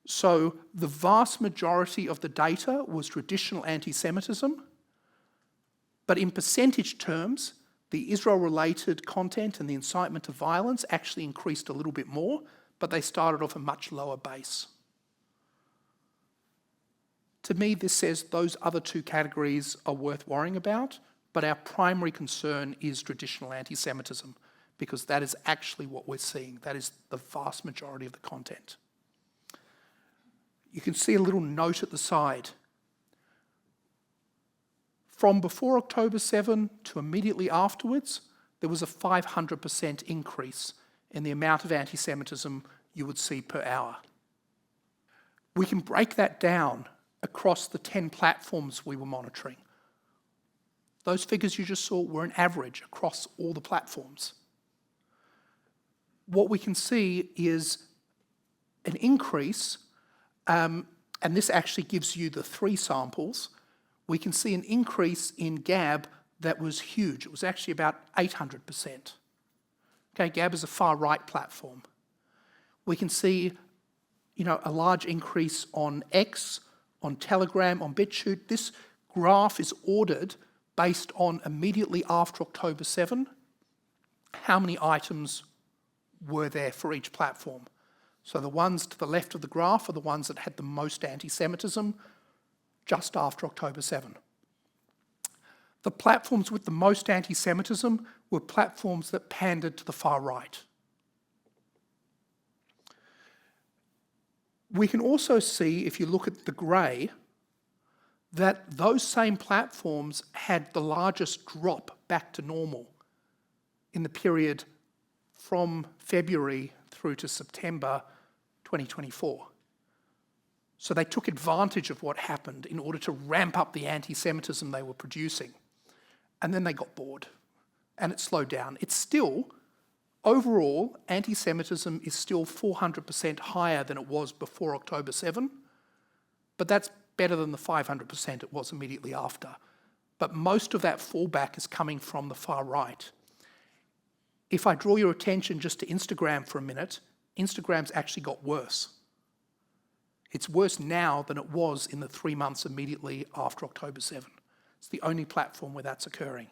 So the vast majority of the data was traditional anti-Semitism, but in percentage terms, the Israel-related content and the incitement to violence actually increased a little bit more, but they started off a much lower base. To me, this says those other two categories are worth worrying about, but our primary concern is traditional anti-Semitism, because that is actually what we're seeing. That is the vast majority of the content. You can see a little note at the side. From before October 7 to immediately afterwards, there was a 500% increase in the amount of anti-Semitism you would see per hour. We can break that down across the 10 platforms we were monitoring. Those figures you just saw were an average across all the platforms. What we can see is an increase, and this actually gives you the 3 samples. We can see an increase in Gab that was huge. It was actually about 800%. Okay, Gab is a far-right platform. We can see, a large increase on X, on Telegram, on BitChute. This graph is ordered based on immediately after October 7, how many items were there for each platform. So the ones to the left of the graph are the ones that had the most anti-Semitism just after October 7. The platforms with the most anti-Semitism were platforms that pandered to the far right. We can also see, if you look at the grey, that those same platforms had the largest drop back to normal in the period from February through to September 2024. So they took advantage of what happened in order to ramp up the anti-Semitism they were producing. And then they got bored and it slowed down. It's still, overall, anti-Semitism is still 400% higher than it was before October 7, but that's better than the 500% it was immediately after. But most of that fallback is coming from the far right. If I draw your attention just to Instagram for a minute, Instagram's actually got worse. It's worse now than it was in the 3 months immediately after October 7. It's the only platform where that's occurring.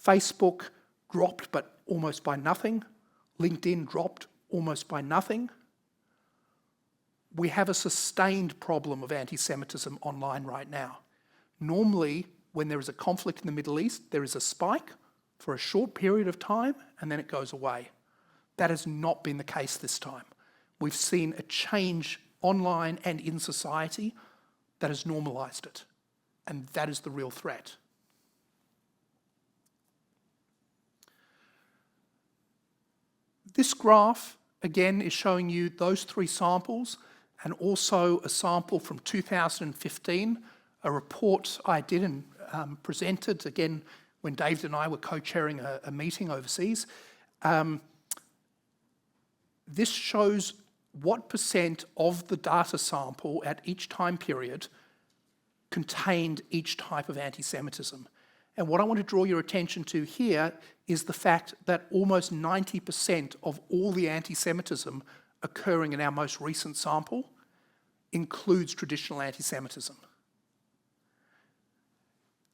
Facebook dropped, but almost by nothing. LinkedIn dropped almost by nothing. We have a sustained problem of anti-Semitism online right now. Normally, when there is a conflict in the Middle East, there is a spike for a short period of time, and then it goes away. That has not been the case this time. We've seen a change online and in society that has normalised it, and that is the real threat. This graph, again, is showing you those 3 samples and also a sample from 2015, a report I did and presented, again, when David and I were co-chairing a meeting overseas. This shows what percent of the data sample at each time period contained each type of anti-Semitism. And what I want to draw your attention to here is the fact that almost 90% of all the anti-Semitism occurring in our most recent sample includes traditional anti-Semitism.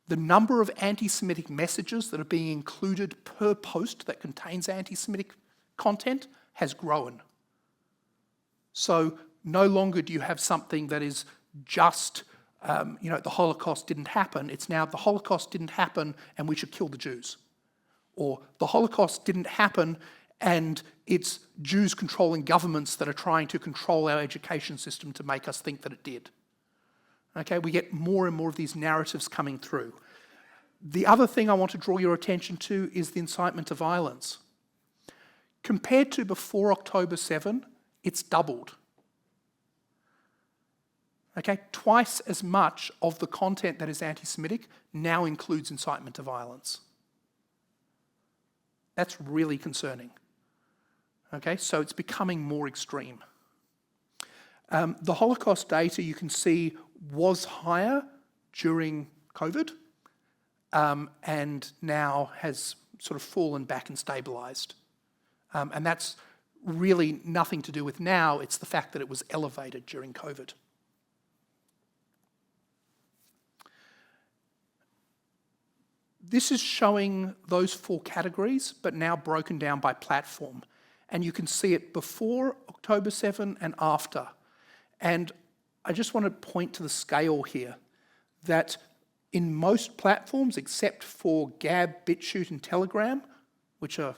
The number of anti-Semitic messages that are being included per post that contains anti-Semitic content has grown. So no longer do you have something that is just, the Holocaust didn't happen. It's now the Holocaust didn't happen and we should kill the Jews. Or the Holocaust didn't happen and it's Jews controlling governments that are trying to control our education system to make us think that it did. Okay, we get more and more of these narratives coming through. The other thing I want to draw your attention to is the incitement to violence. Compared to before October 7, it's doubled. Okay, twice as much of the content that is anti-Semitic now includes incitement to violence. That's really concerning. Okay, so it's becoming more extreme. The Holocaust data, you can see, was higher during COVID and now has sort of fallen back and stabilised. And that's really nothing to do with now, it's the fact that it was elevated during COVID. This is showing those 4 categories, but now broken down by platform. And you can see it before October 7 and after. And I just want to point to the scale here, that in most platforms, except for Gab, BitChute and Telegram, which have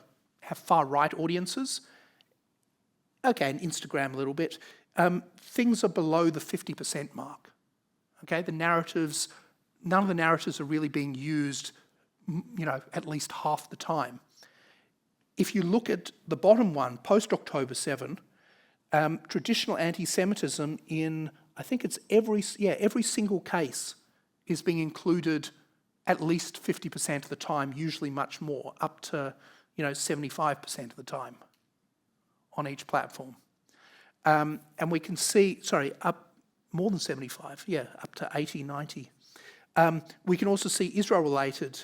far-right audiences, okay, and Instagram a little bit, things are below the 50% mark. Okay, none of the narratives are really being used, at least half the time. If you look at the bottom one, post-October 7, traditional anti-Semitism in, I think it's every single case is being included at least 50% of the time, usually much more, up to 75% of the time on each platform. And we can see, up more than 75, up to 80, 90. We can also see Israel-related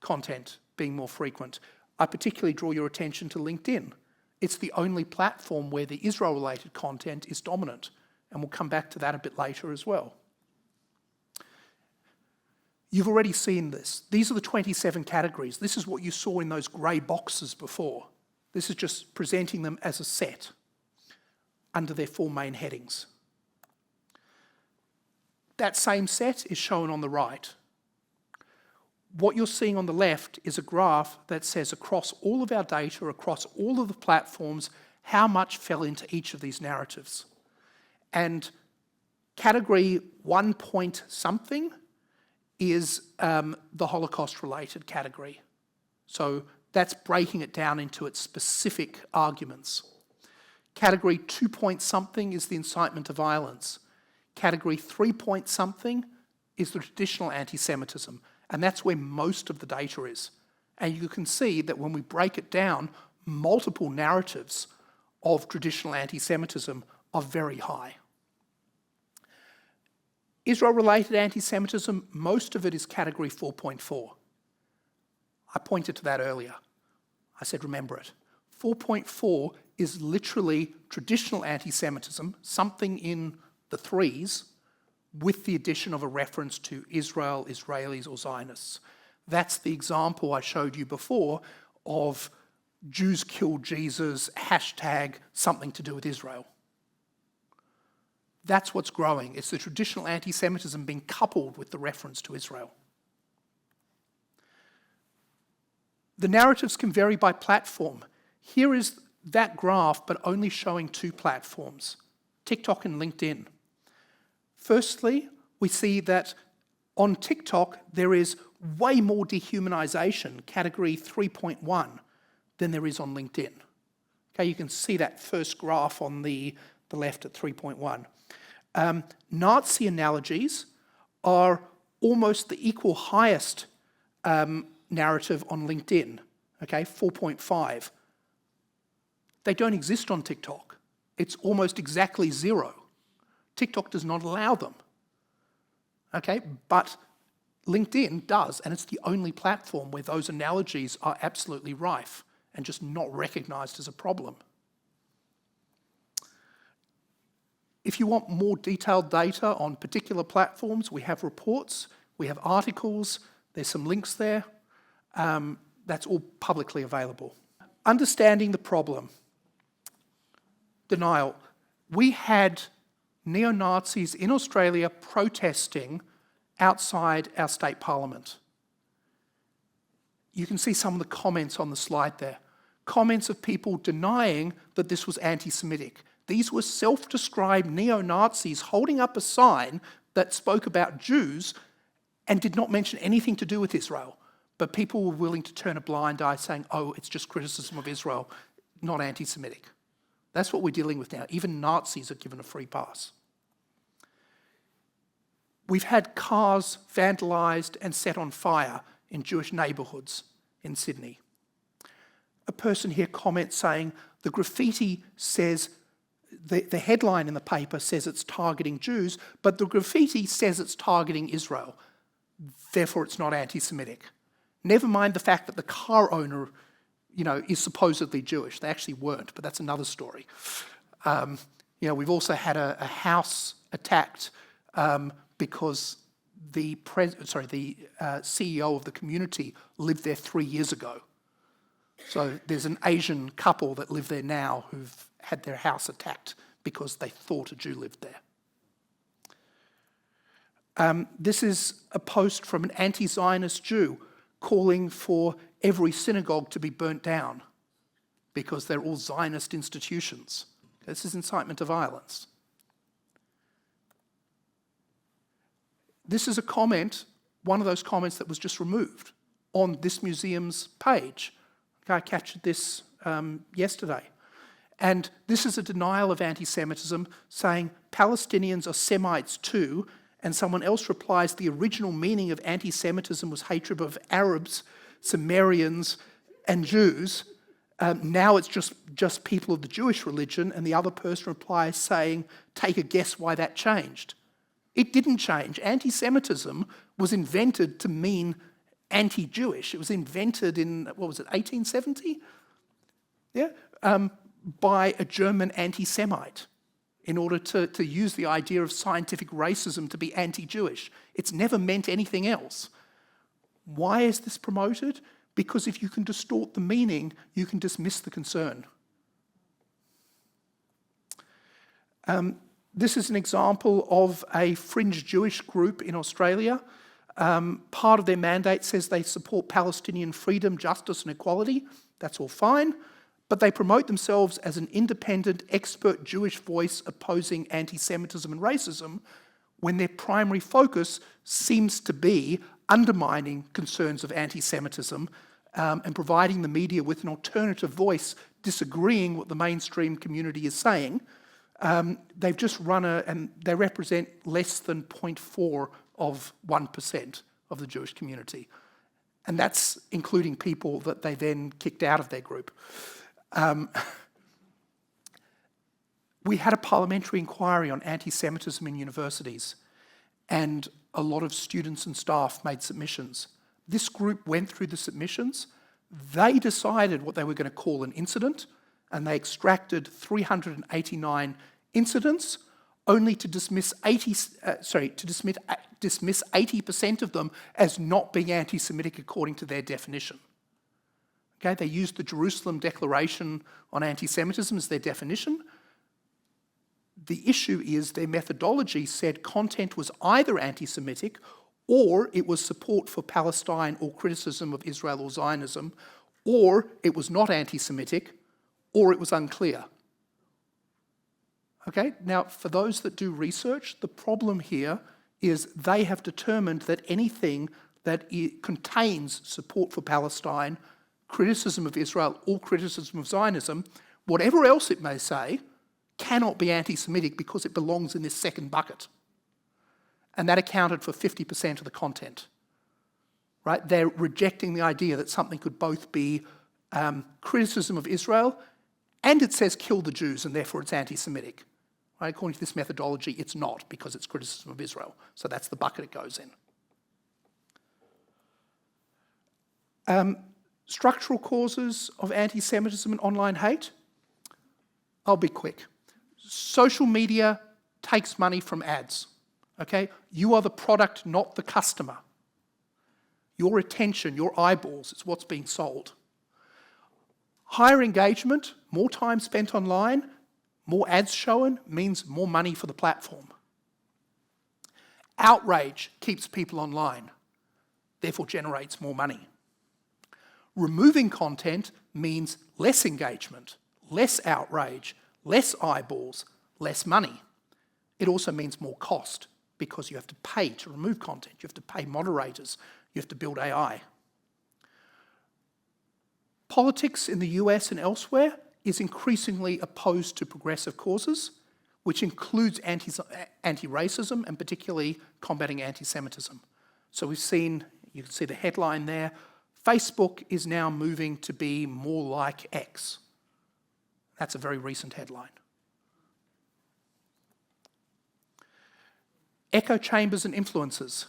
content being more frequent. I particularly draw your attention to LinkedIn. It's the only platform where the Israel-related content is dominant, and we'll come back to that a bit later as well. You've already seen this. These are the 27 categories. This is what you saw in those grey boxes before. This is just presenting them as a set under their 4 main headings. That same set is shown on the right. What you're seeing on the left is a graph that says across all of our data, across all of the platforms, how much fell into each of these narratives. And category 1 point something is the Holocaust-related category. So that's breaking it down into its specific arguments. Category 2 point something is the incitement to violence. Category 3 point something is the traditional anti-Semitism, and that's where most of the data is. And you can see that when we break it down, multiple narratives of traditional anti-Semitism are very high. Israel-related anti-Semitism, most of it is category 4.4. I pointed to that earlier. I said, remember it. 4.4 is literally traditional anti-Semitism, something in the 3s, with the addition of a reference to Israel, Israelis, or Zionists. That's the example I showed you before of Jews killed Jesus, hashtag something to do with Israel. That's what's growing. It's the traditional anti-Semitism being coupled with the reference to Israel. The narratives can vary by platform. Here is that graph, but only showing 2 platforms, TikTok and LinkedIn. Firstly, we see that on TikTok, there is way more dehumanization, category 3.1, than there is on LinkedIn. Okay, you can see that first graph on the left at 3.1. Nazi analogies are almost the equal highest narrative on LinkedIn, okay, 4.5. They don't exist on TikTok. It's almost exactly 0. TikTok does not allow them, okay, but LinkedIn does, and it's the only platform where those analogies are absolutely rife and just not recognised as a problem. If you want more detailed data on particular platforms, we have reports, we have articles, there's some links there. That's all publicly available. Understanding the problem. Denial. We had neo-Nazis in Australia protesting outside our state parliament. You can see some of the comments on the slide there. Comments of people denying that this was anti-Semitic. These were self-described neo-Nazis holding up a sign that spoke about Jews and did not mention anything to do with Israel. But people were willing to turn a blind eye saying, oh, it's just criticism of Israel, not anti-Semitic. That's what we're dealing with now. Even Nazis are given a free pass. We've had cars vandalised and set on fire in Jewish neighbourhoods in Sydney. A person here comments saying, the graffiti says the headline in the paper says it's targeting Jews, but the graffiti says it's targeting Israel. Therefore, it's not anti-Semitic. Never mind the fact that the car owner, is supposedly Jewish. They actually weren't, but that's another story. We've also had a house attacked because the CEO of the community lived there 3 years ago. So there's an Asian couple that live there now who've had their house attacked because they thought a Jew lived there. This is a post from an anti-Zionist Jew calling for every synagogue to be burnt down because they're all Zionist institutions. This is incitement to violence. This is a comment, one of those comments that was just removed on this museum's page. I captured this yesterday. And this is a denial of anti-Semitism, saying Palestinians are Semites too, and someone else replies the original meaning of anti-Semitism was hatred of Arabs, Sumerians, and Jews. Now it's just people of the Jewish religion, and the other person replies saying, take a guess why that changed. It didn't change. Anti-Semitism was invented to mean anti-Jewish. It was invented in, 1870? Yeah, by a German anti-Semite in order to use the idea of scientific racism to be anti-Jewish. It's never meant anything else. Why is this promoted? Because if you can distort the meaning, you can dismiss the concern. This is an example of a fringe Jewish group in Australia. Part of their mandate says they support Palestinian freedom, justice and equality. That's all fine. But they promote themselves as an independent, expert Jewish voice opposing anti-Semitism and racism when their primary focus seems to be undermining concerns of anti-Semitism and providing the media with an alternative voice disagreeing what the mainstream community is saying. They've just run and they represent less than 0.4 of 1% of the Jewish community. And that's including people that they then kicked out of their group. We had a parliamentary inquiry on anti-Semitism in universities, and a lot of students and staff made submissions. This group went through the submissions. They decided what they were going to call an incident, and they extracted 389 incidents, only to dismiss 80% of them as not being anti-Semitic according to their definition. Okay, they used the Jerusalem Declaration on Anti-Semitism as their definition. The issue is their methodology said content was either anti-Semitic or it was support for Palestine or criticism of Israel or Zionism, or it was not anti-Semitic, or it was unclear. Okay, now for those that do research, the problem here is they have determined that anything that contains support for Palestine, criticism of Israel, or criticism of Zionism, whatever else it may say, cannot be anti-Semitic because it belongs in this second bucket. And that accounted for 50% of the content. Right? They're rejecting the idea that something could both be criticism of Israel and it says kill the Jews and therefore it's anti-Semitic. Right? According to this methodology, it's not because it's criticism of Israel. So that's the bucket it goes in. Structural causes of anti-Semitism and online hate? I'll be quick. Social media takes money from ads, okay? You are the product, not the customer. Your attention, your eyeballs is what's being sold. Higher engagement, more time spent online, more ads shown means more money for the platform. Outrage keeps people online, therefore generates more money. Removing content means less engagement, less outrage, less eyeballs, less money. It also means more cost because you have to pay to remove content. You have to pay moderators. You have to build AI. Politics in the US and elsewhere is increasingly opposed to progressive causes, which includes anti-racism and particularly combating anti-Semitism. So we've seen, you can see the headline there, Facebook is now moving to be more like X. That's a very recent headline. Echo chambers and influencers.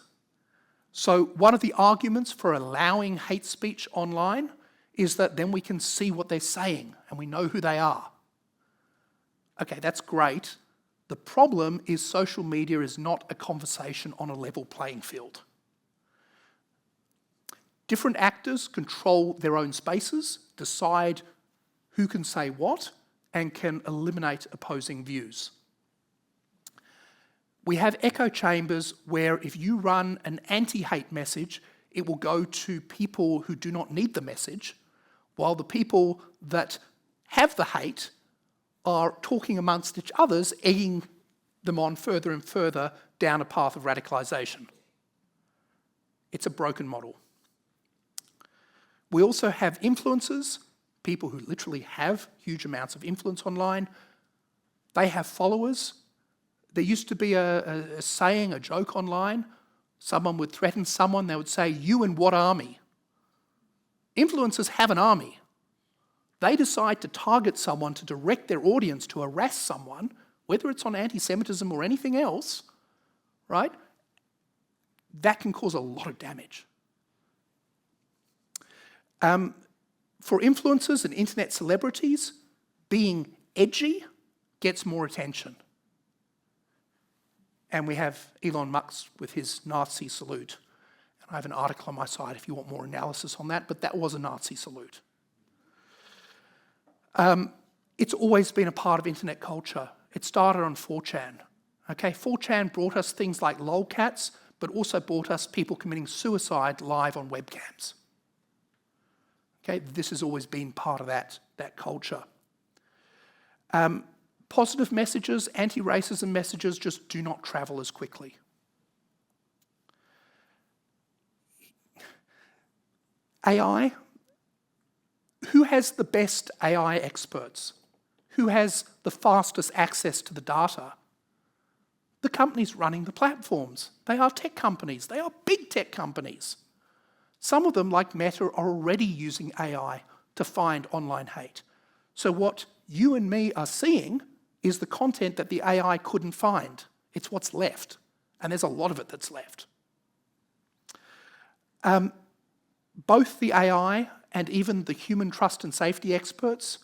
So one of the arguments for allowing hate speech online is that then we can see what they're saying and we know who they are. Okay, that's great. The problem is social media is not a conversation on a level playing field. Different actors control their own spaces, decide who can say what, and can eliminate opposing views. We have echo chambers where if you run an anti-hate message, it will go to people who do not need the message, while the people that have the hate are talking amongst each others, egging them on further and further down a path of radicalisation. It's a broken model. We also have influencers, people who literally have huge amounts of influence online. They have followers. There used to be a saying, a joke online. Someone would threaten someone, they would say, "You and what army?" Influencers have an army. They decide to target someone, to direct their audience, to harass someone, whether it's on anti-Semitism or anything else, right? That can cause a lot of damage. For influencers and internet celebrities, being edgy gets more attention. And we have Elon Musk with his Nazi salute. And I have an article on my site if you want more analysis on that, but that was a Nazi salute. It's always been a part of internet culture. It started on 4chan. Okay, 4chan brought us things like lolcats, but also brought us people committing suicide live on webcams. Okay, this has always been part of that culture. Positive messages, anti-racism messages just do not travel as quickly. AI. Who has the best AI experts? Who has the fastest access to the data? The companies running the platforms. They are tech companies. They are big tech companies. Some of them, like Meta, are already using AI to find online hate. So what you and me are seeing is the content that the AI couldn't find. It's what's left. And there's a lot of it that's left. Both the AI and even the human trust and safety experts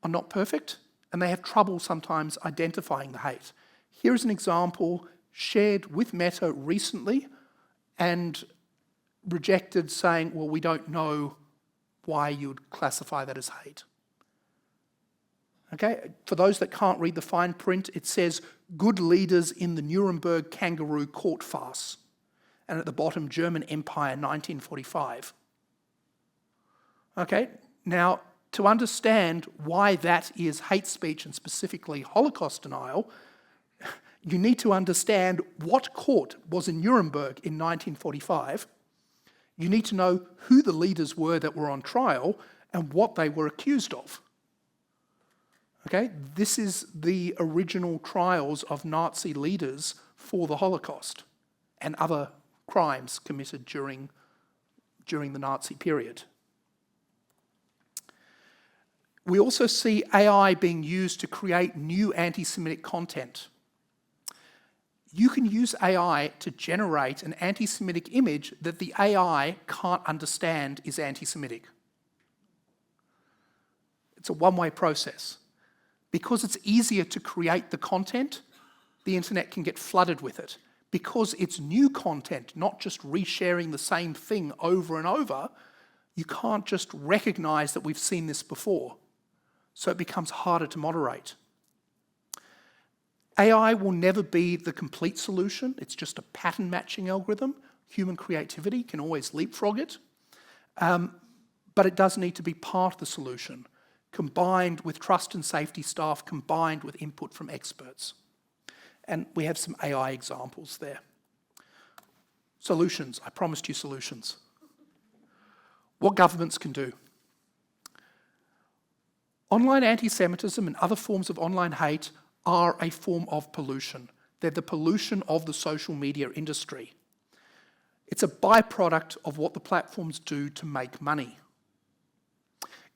are not perfect, and they have trouble sometimes identifying the hate. Here's an example shared with Meta recently and rejected, saying, well, we don't know why you would classify that as hate. Okay, for those that can't read the fine print, it says, good leaders in the Nuremberg kangaroo court farce. And at the bottom, German Empire, 1945. Okay, now to understand why that is hate speech and specifically Holocaust denial, you need to understand what court was in Nuremberg in 1945. You need to know who the leaders were that were on trial and what they were accused of. Okay, this is the original trials of Nazi leaders for the Holocaust and other crimes committed during the Nazi period. We also see AI being used to create new anti-Semitic content. You can use AI to generate an anti-Semitic image that the AI can't understand is anti-Semitic. It's a one-way process. Because it's easier to create the content, the internet can get flooded with it. Because it's new content, not just resharing the same thing over and over, you can't just recognise that we've seen this before. So it becomes harder to moderate. AI will never be the complete solution. It's just a pattern matching algorithm. Human creativity can always leapfrog it. But it does need to be part of the solution, combined with trust and safety staff, combined with input from experts. And we have some AI examples there. Solutions. I promised you solutions. What governments can do. Online anti-Semitism and other forms of online hate are a form of pollution. They're the pollution of the social media industry. It's a byproduct of what the platforms do to make money.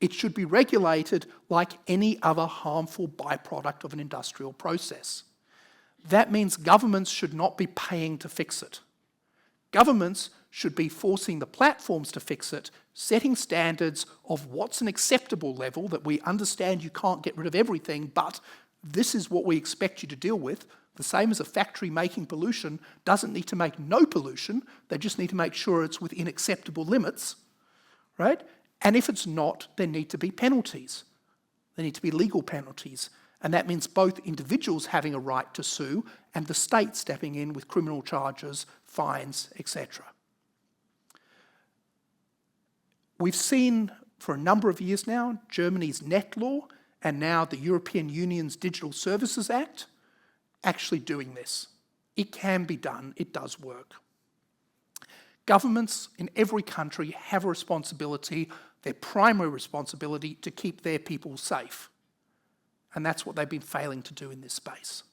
It should be regulated like any other harmful byproduct of an industrial process. that means governments should not be paying to fix it. Governments should be forcing the platforms to fix it, setting standards of what's an acceptable level, that we understand you can't get rid of everything, but this is what we expect you to deal with. The same as a factory making pollution doesn't need to make no pollution, they just need to make sure it's within acceptable limits, right? And if it's not, there need to be penalties. There need to be legal penalties. And that means both individuals having a right to sue and the state stepping in with criminal charges, fines, etc. We've seen for a number of years now Germany's net law and now the European Union's Digital Services Act actually doing this. It can be done, it does work. Governments in every country have a responsibility, their primary responsibility, to keep their people safe. And that's what they've been failing to do in this space.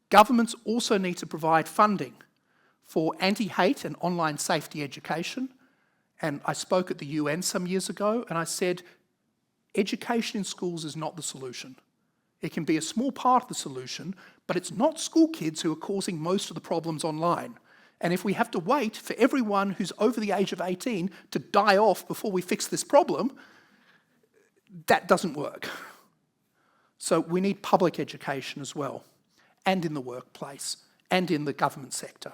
Governments also need to provide funding for anti-hate and online safety education. And I spoke at the UN some years ago and I said, education in schools is not the solution. It can be a small part of the solution, but it's not school kids who are causing most of the problems online. And if we have to wait for everyone who's over the age of 18 to die off before we fix this problem, that doesn't work. So we need public education as well, and in the workplace, and in the government sector.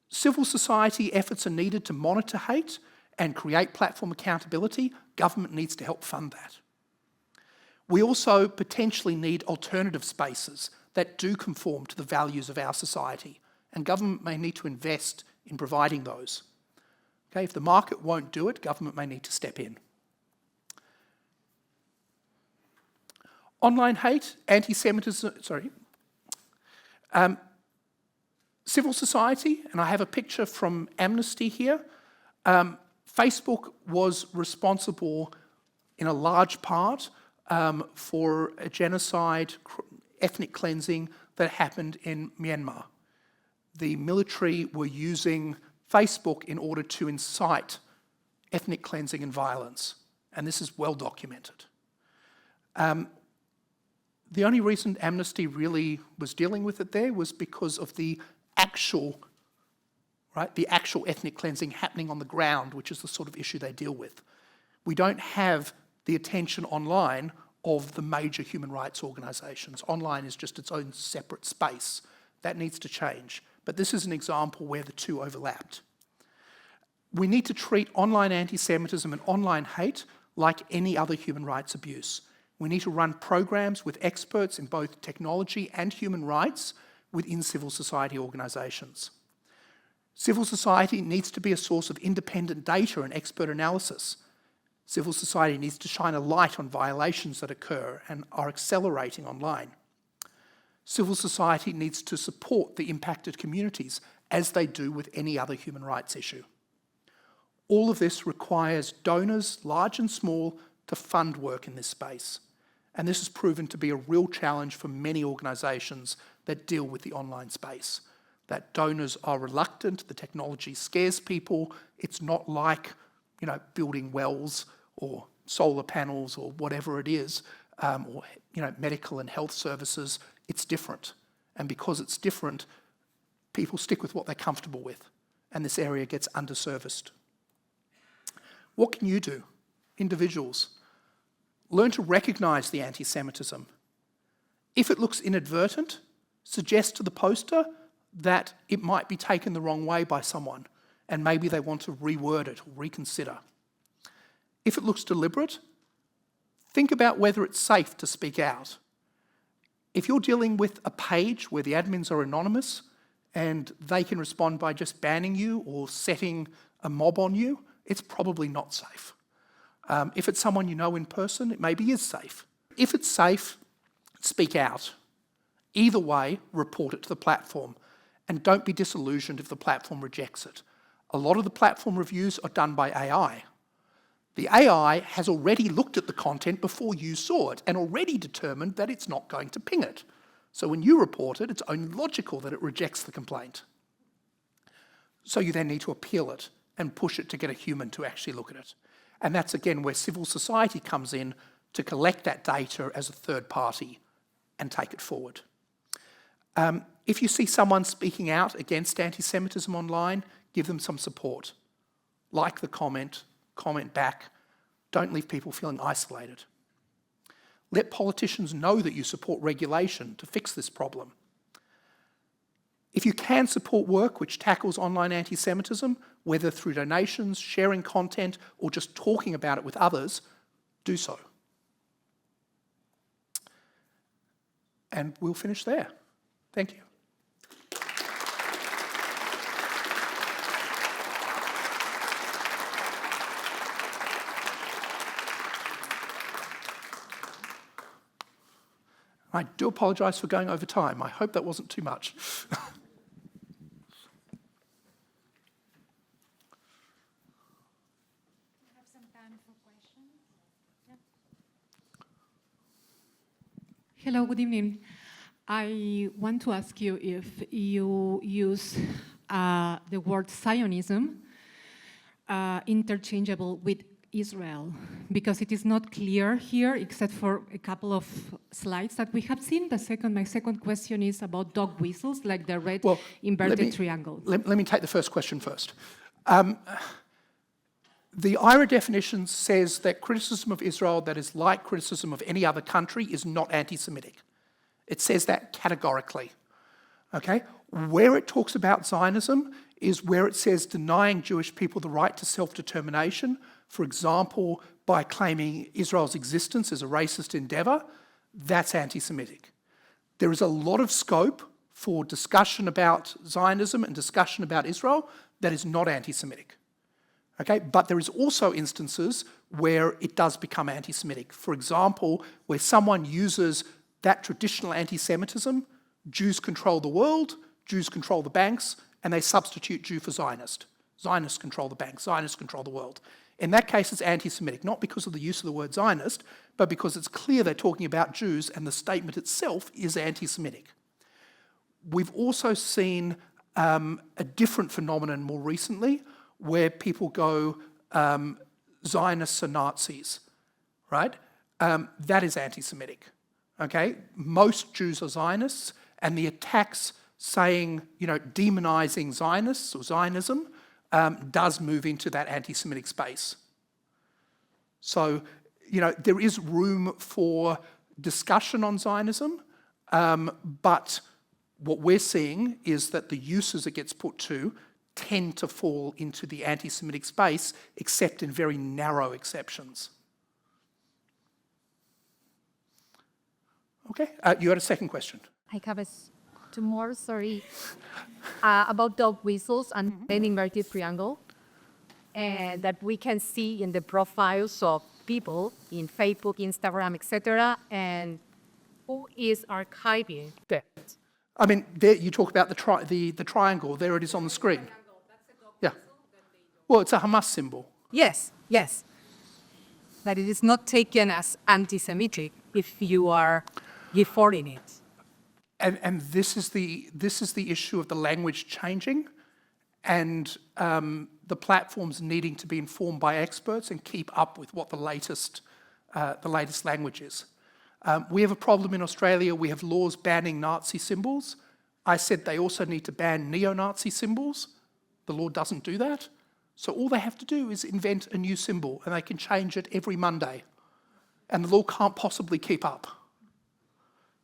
Civil society efforts are needed to monitor hate and create platform accountability. Government needs to help fund that. We also potentially need alternative spaces that do conform to the values of our society, and government may need to invest in providing those. Okay, if the market won't do it, government may need to step in. Online hate, anti-Semitism, civil society, and I have a picture from Amnesty here. Facebook was responsible in a large part for a genocide, ethnic cleansing that happened in Myanmar. The military were using Facebook in order to incite ethnic cleansing and violence, and this is well documented. The only reason Amnesty really was dealing with it there was because of the actual ethnic cleansing happening on the ground, which is the sort of issue they deal with. We don't have the attention online of the major human rights organisations. Online is just its own separate space. That needs to change. But this is an example where the two overlapped. We need to treat online anti-Semitism and online hate like any other human rights abuse. We need to run programs with experts in both technology and human rights within civil society organisations. Civil society needs to be a source of independent data and expert analysis. Civil society needs to shine a light on violations that occur and are accelerating online. Civil society needs to support the impacted communities as they do with any other human rights issue. All of this requires donors, large and small, to fund work in this space. And this has proven to be a real challenge for many organisations that deal with the online space. That donors are reluctant, the technology scares people. It's not like, building wells or solar panels or whatever it is, or medical and health services. It's different. And because it's different, people stick with what they're comfortable with. And this area gets underserviced. What can you do? Individuals. Learn to recognise the anti-Semitism. If it looks inadvertent, suggest to the poster that it might be taken the wrong way by someone and maybe they want to reword it or reconsider. If it looks deliberate, think about whether it's safe to speak out. If you're dealing with a page where the admins are anonymous and they can respond by just banning you or setting a mob on you, it's probably not safe. If it's someone you know in person, it maybe is safe. If it's safe, speak out. Either way, report it to the platform. And don't be disillusioned if the platform rejects it. A lot of the platform reviews are done by AI. The AI has already looked at the content before you saw it and already determined that it's not going to ping it. So when you report it, it's only logical that it rejects the complaint. So you then need to appeal it and push it to get a human to actually look at it. And that's again where civil society comes in to collect that data as a third party and take it forward. If you see someone speaking out against anti-Semitism online, give them some support. Like the comment back. Don't leave people feeling isolated. Let politicians know that you support regulation to fix this problem. If you can support work which tackles online anti-Semitism, whether through donations, sharing content, or just talking about it with others, do so. And we'll finish there. Thank you. I do apologise for going over time. I hope that wasn't too much. Hello, good evening. I want to ask you if you use the word Zionism interchangeable with Israel, because it is not clear here except for a couple of slides that we have seen. My second question is about dog whistles, like the red inverted triangle. Let me take the first question first. The IRA definition says that criticism of Israel that is like criticism of any other country is not anti-Semitic. It says that categorically. Okay? Where it talks about Zionism is where it says denying Jewish people the right to self-determination, for example, by claiming Israel's existence as a racist endeavour. That's anti-Semitic. There is a lot of scope for discussion about Zionism and discussion about Israel that is not anti-Semitic. Okay? But there is also instances where it does become anti-Semitic. For example, where someone uses that traditional anti-Semitism, Jews control the world, Jews control the banks, and they substitute Jew for Zionist. Zionists control the banks, Zionists control the world. In that case, it's anti-Semitic, not because of the use of the word Zionist, but because it's clear they're talking about Jews and the statement itself is anti-Semitic. We've also seen a different phenomenon more recently, where people go, Zionists are Nazis, right? That is anti-Semitic, okay? Most Jews are Zionists, and the attacks saying, demonising Zionists or Zionism does move into that anti-Semitic space. So, there is room for discussion on Zionism, but what we're seeing is that the uses it gets put to tend to fall into the anti-Semitic space, except in very narrow exceptions. Okay, you had a second question. I have two more, sorry, about dog whistles and an inverted triangle, and that we can see in the profiles of people in Facebook, Instagram, etc., and who is archiving that. I mean, there you talk about the triangle. There it is on the screen. Yeah. Well, it's a Hamas symbol. Yes, yes. That it is not taken as anti-Semitic if you are reporting it. And this is the issue of the language changing, and the platforms needing to be informed by experts and keep up with what the latest language is. We have a problem in Australia. We have laws banning Nazi symbols. I said they also need to ban neo-Nazi symbols. The law doesn't do that. So all they have to do is invent a new symbol, and they can change it every Monday. And the law can't possibly keep up.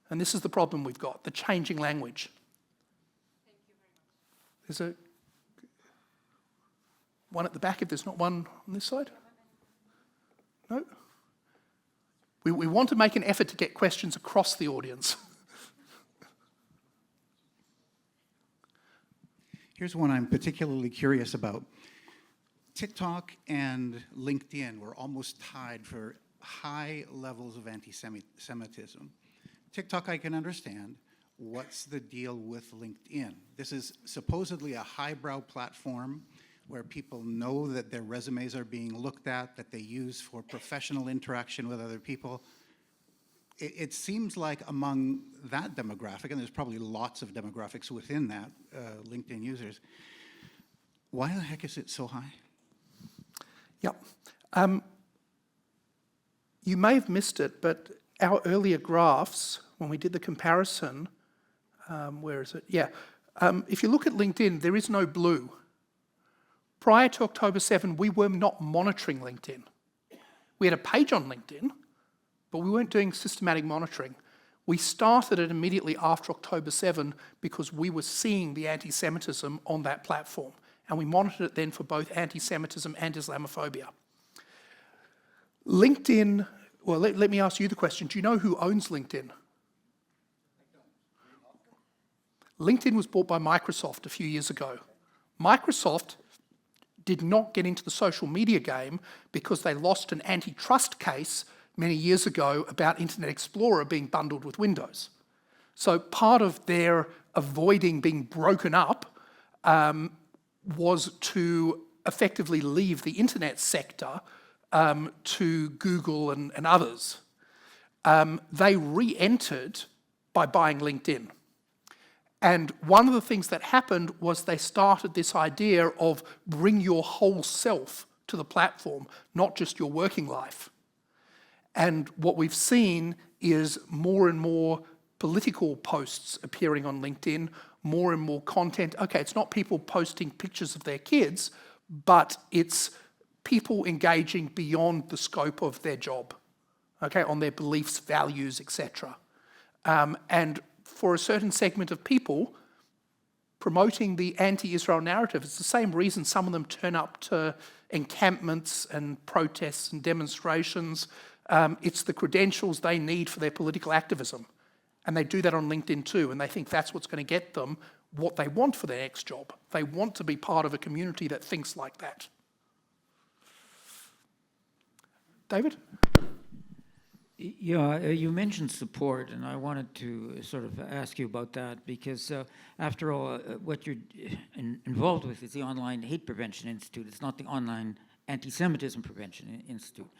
And this is the problem we've got, the changing language. Thank you very much. There's one at the back if there's not one on this side. No? We want to make an effort to get questions across the audience. Here's one I'm particularly curious about. TikTok and LinkedIn were almost tied for high levels of anti-Semitism. TikTok I can understand. What's the deal with LinkedIn? This is supposedly a highbrow platform where people know that their resumes are being looked at, that they use for professional interaction with other people. It seems like among that demographic, and there's probably lots of demographics within that, LinkedIn users, why the heck is it so high? Yep. You may have missed it, but our earlier graphs when we did the comparison, where is it? Yeah. If you look at LinkedIn, there is no blue. Prior to October 7, we were not monitoring LinkedIn. We had a page on LinkedIn, but we weren't doing systematic monitoring. We started it immediately after October 7 because we were seeing the anti-Semitism on that platform, and we monitored it then for both anti-Semitism and Islamophobia. LinkedIn, well, let me ask you the question. Do you know who owns LinkedIn? LinkedIn was bought by Microsoft a few years ago. Microsoft did not get into the social media game because they lost an antitrust case many years ago about Internet Explorer being bundled with Windows. So part of their avoiding being broken up was to effectively leave the internet sector to Google and others. They re-entered by buying LinkedIn. And one of the things that happened was they started this idea of bring your whole self to the platform, not just your working life. And what we've seen is more and more political posts appearing on LinkedIn, more and more content. Okay, it's not people posting pictures of their kids, but it's people engaging beyond the scope of their job, okay, on their beliefs, values, etc. And for a certain segment of people, promoting the anti-Israel narrative, it's the same reason some of them turn up to encampments and protests and demonstrations. It's the credentials they need for their political activism. And they do that on LinkedIn too, and they think that's what's going to get them what they want for their next job. They want to be part of a community that thinks like that. David? Yeah, you mentioned support, and I wanted to sort of ask you about that because, after all, what you're involved with is the Online Hate Prevention Institute. It's not the Online Anti-Semitism Prevention Institute.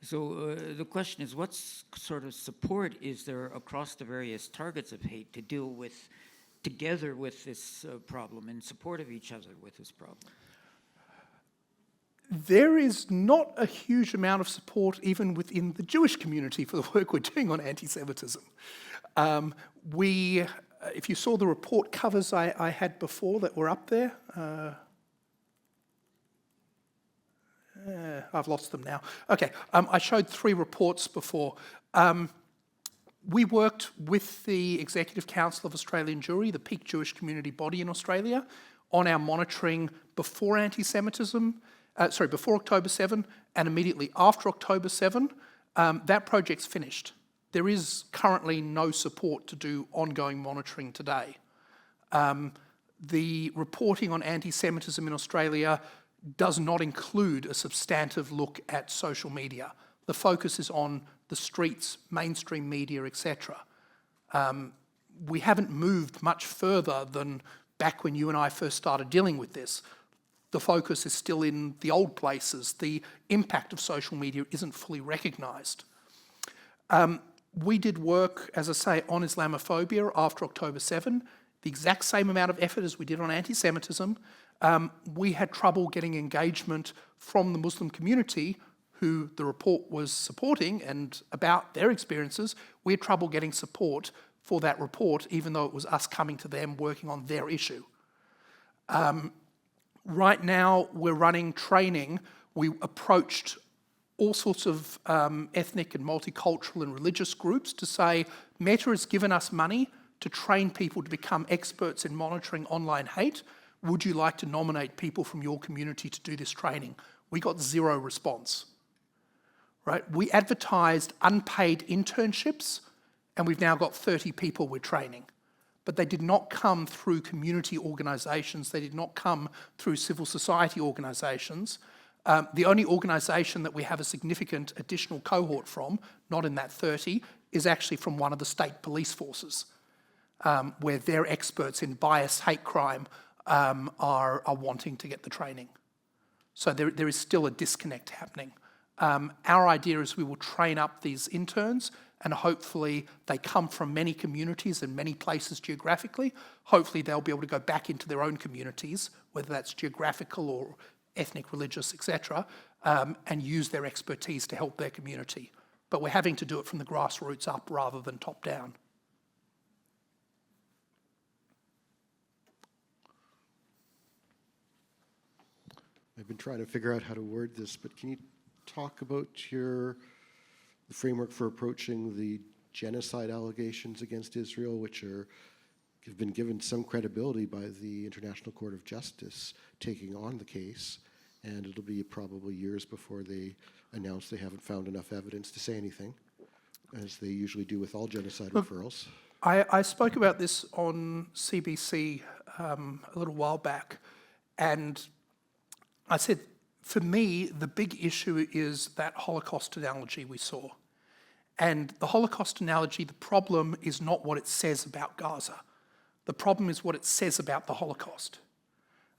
So the question is, what sort of support is there across the various targets of hate to deal with, together with this problem, in support of each other with this problem? There is not a huge amount of support even within the Jewish community for the work we're doing on anti-Semitism. If you saw the report covers I had before that were up there, I've lost them now. Okay, I showed 3 reports before. We worked with the Executive Council of Australian Jewry, the peak Jewish community body in Australia, on our monitoring before anti-Semitism, before October 7 and immediately after October 7. That project's finished. There is currently no support to do ongoing monitoring today. The reporting on anti-Semitism in Australia does not include a substantive look at social media. The focus is on the streets, mainstream media, etc. We haven't moved much further than back when you and I first started dealing with this. The focus is still in the old places. The impact of social media isn't fully recognised. We did work, as I say, on Islamophobia after October 7, the exact same amount of effort as we did on anti-Semitism. We had trouble getting engagement from the Muslim community who the report was supporting and about their experiences. We had trouble getting support for that report, even though it was us coming to them working on their issue. Right now, we're running training. We approached all sorts of ethnic and multicultural and religious groups to say, Meta has given us money to train people to become experts in monitoring online hate. Would you like to nominate people from your community to do this training? We got 0 response. Right? We advertised unpaid internships, and we've now got 30 people we're training. But they did not come through community organisations. They did not come through civil society organisations. The only organisation that we have a significant additional cohort from, not in that 30, is actually from one of the state police forces, where their experts in bias, hate crime are wanting to get the training. So there is still a disconnect happening. Our idea is we will train up these interns, and hopefully they come from many communities and many places geographically. Hopefully they'll be able to go back into their own communities, whether that's geographical or ethnic, religious, etc., and use their expertise to help their community. But we're having to do it from the grassroots up rather than top down. I've been trying to figure out how to word this, but can you talk about the framework for approaching the genocide allegations against Israel, which have been given some credibility by the International Court of Justice taking on the case, and it'll be probably years before they announce they haven't found enough evidence to say anything, as they usually do with all genocide referrals. I spoke about this on CBC a little while back, and I said, for me, the big issue is that Holocaust analogy we saw. And the Holocaust analogy, the problem is not what it says about Gaza. The problem is what it says about the Holocaust.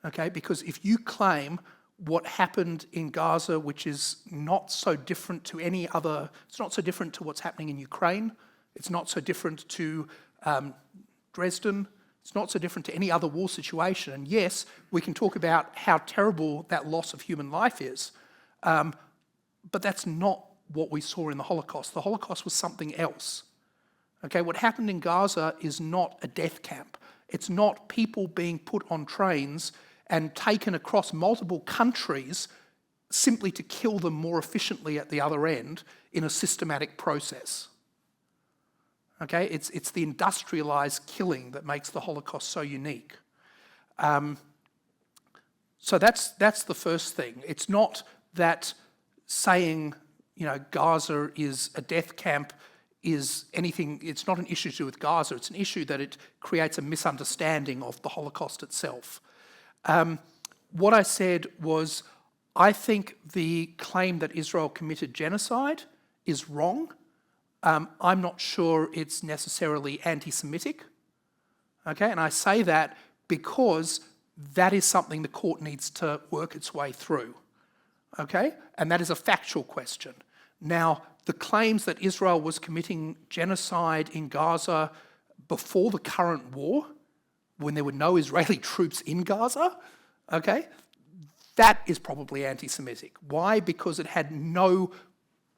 Okay, because if you claim what happened in Gaza, which is not so different to any other, it's not so different to what's happening in Ukraine, it's not so different to Dresden, it's not so different to any other war situation. And yes, we can talk about how terrible that loss of human life is, but that's not what we saw in the Holocaust. The Holocaust was something else. Okay, what happened in Gaza is not a death camp. It's not people being put on trains and taken across multiple countries simply to kill them more efficiently at the other end in a systematic process. Okay, it's the industrialised killing that makes the Holocaust so unique. So that's the first thing. It's not that saying, Gaza is a death camp is anything, it's not an issue to do with Gaza, it's an issue that it creates a misunderstanding of the Holocaust itself. What I said was, I think the claim that Israel committed genocide is wrong. I'm not sure it's necessarily anti-Semitic. Okay, and I say that because that is something the court needs to work its way through. Okay, and that is a factual question. Now, the claims that Israel was committing genocide in Gaza before the current war, when there were no Israeli troops in Gaza, okay, that is probably anti-Semitic. Why? Because it had no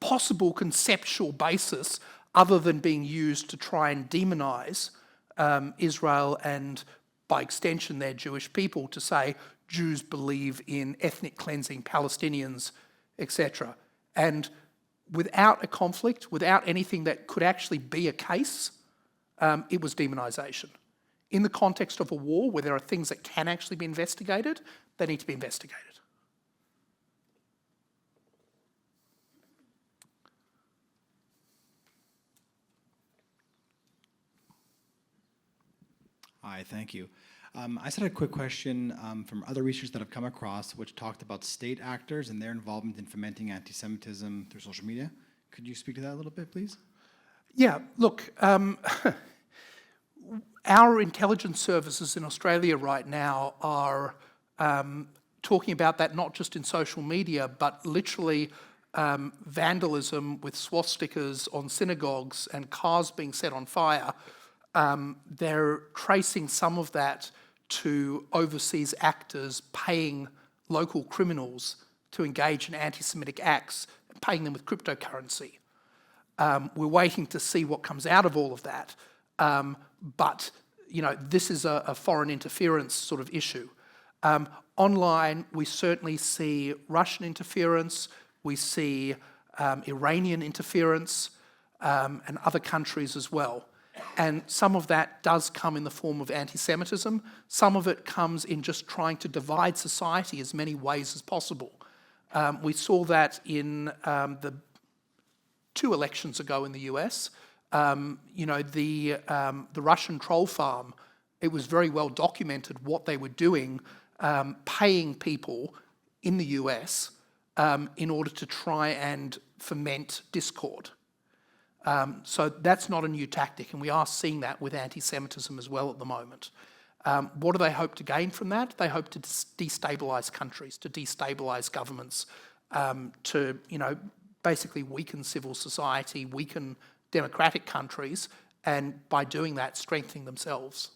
possible conceptual basis other than being used to try and demonise Israel and, by extension, their Jewish people, to say Jews believe in ethnic cleansing Palestinians, etc. And without a conflict, without anything that could actually be a case, it was demonisation. In the context of a war where there are things that can actually be investigated, they need to be investigated. Hi, thank you. I just had a quick question from other research that I've come across, which talked about state actors and their involvement in fomenting anti-Semitism through social media. Could you speak to that a little bit, please? Yeah, look, our intelligence services in Australia right now are talking about that not just in social media, but literally vandalism with swastikas on synagogues and cars being set on fire. They're tracing some of that to overseas actors paying local criminals to engage in anti-Semitic acts, paying them with cryptocurrency. We're waiting to see what comes out of all of that. But, this is a foreign interference sort of issue. Online, we certainly see Russian interference, we see Iranian interference, and other countries as well. And some of that does come in the form of anti-Semitism. Some of it comes in just trying to divide society as many ways as possible. We saw that in the 2 elections ago in the US. The Russian troll farm, it was very well documented what they were doing, paying people in the US in order to try and foment discord. So that's not a new tactic, and we are seeing that with anti-Semitism as well at the moment. What do they hope to gain from that? They hope to destabilise countries, to destabilise governments, to basically weaken civil society, weaken democratic countries, and by doing that, strengthening themselves.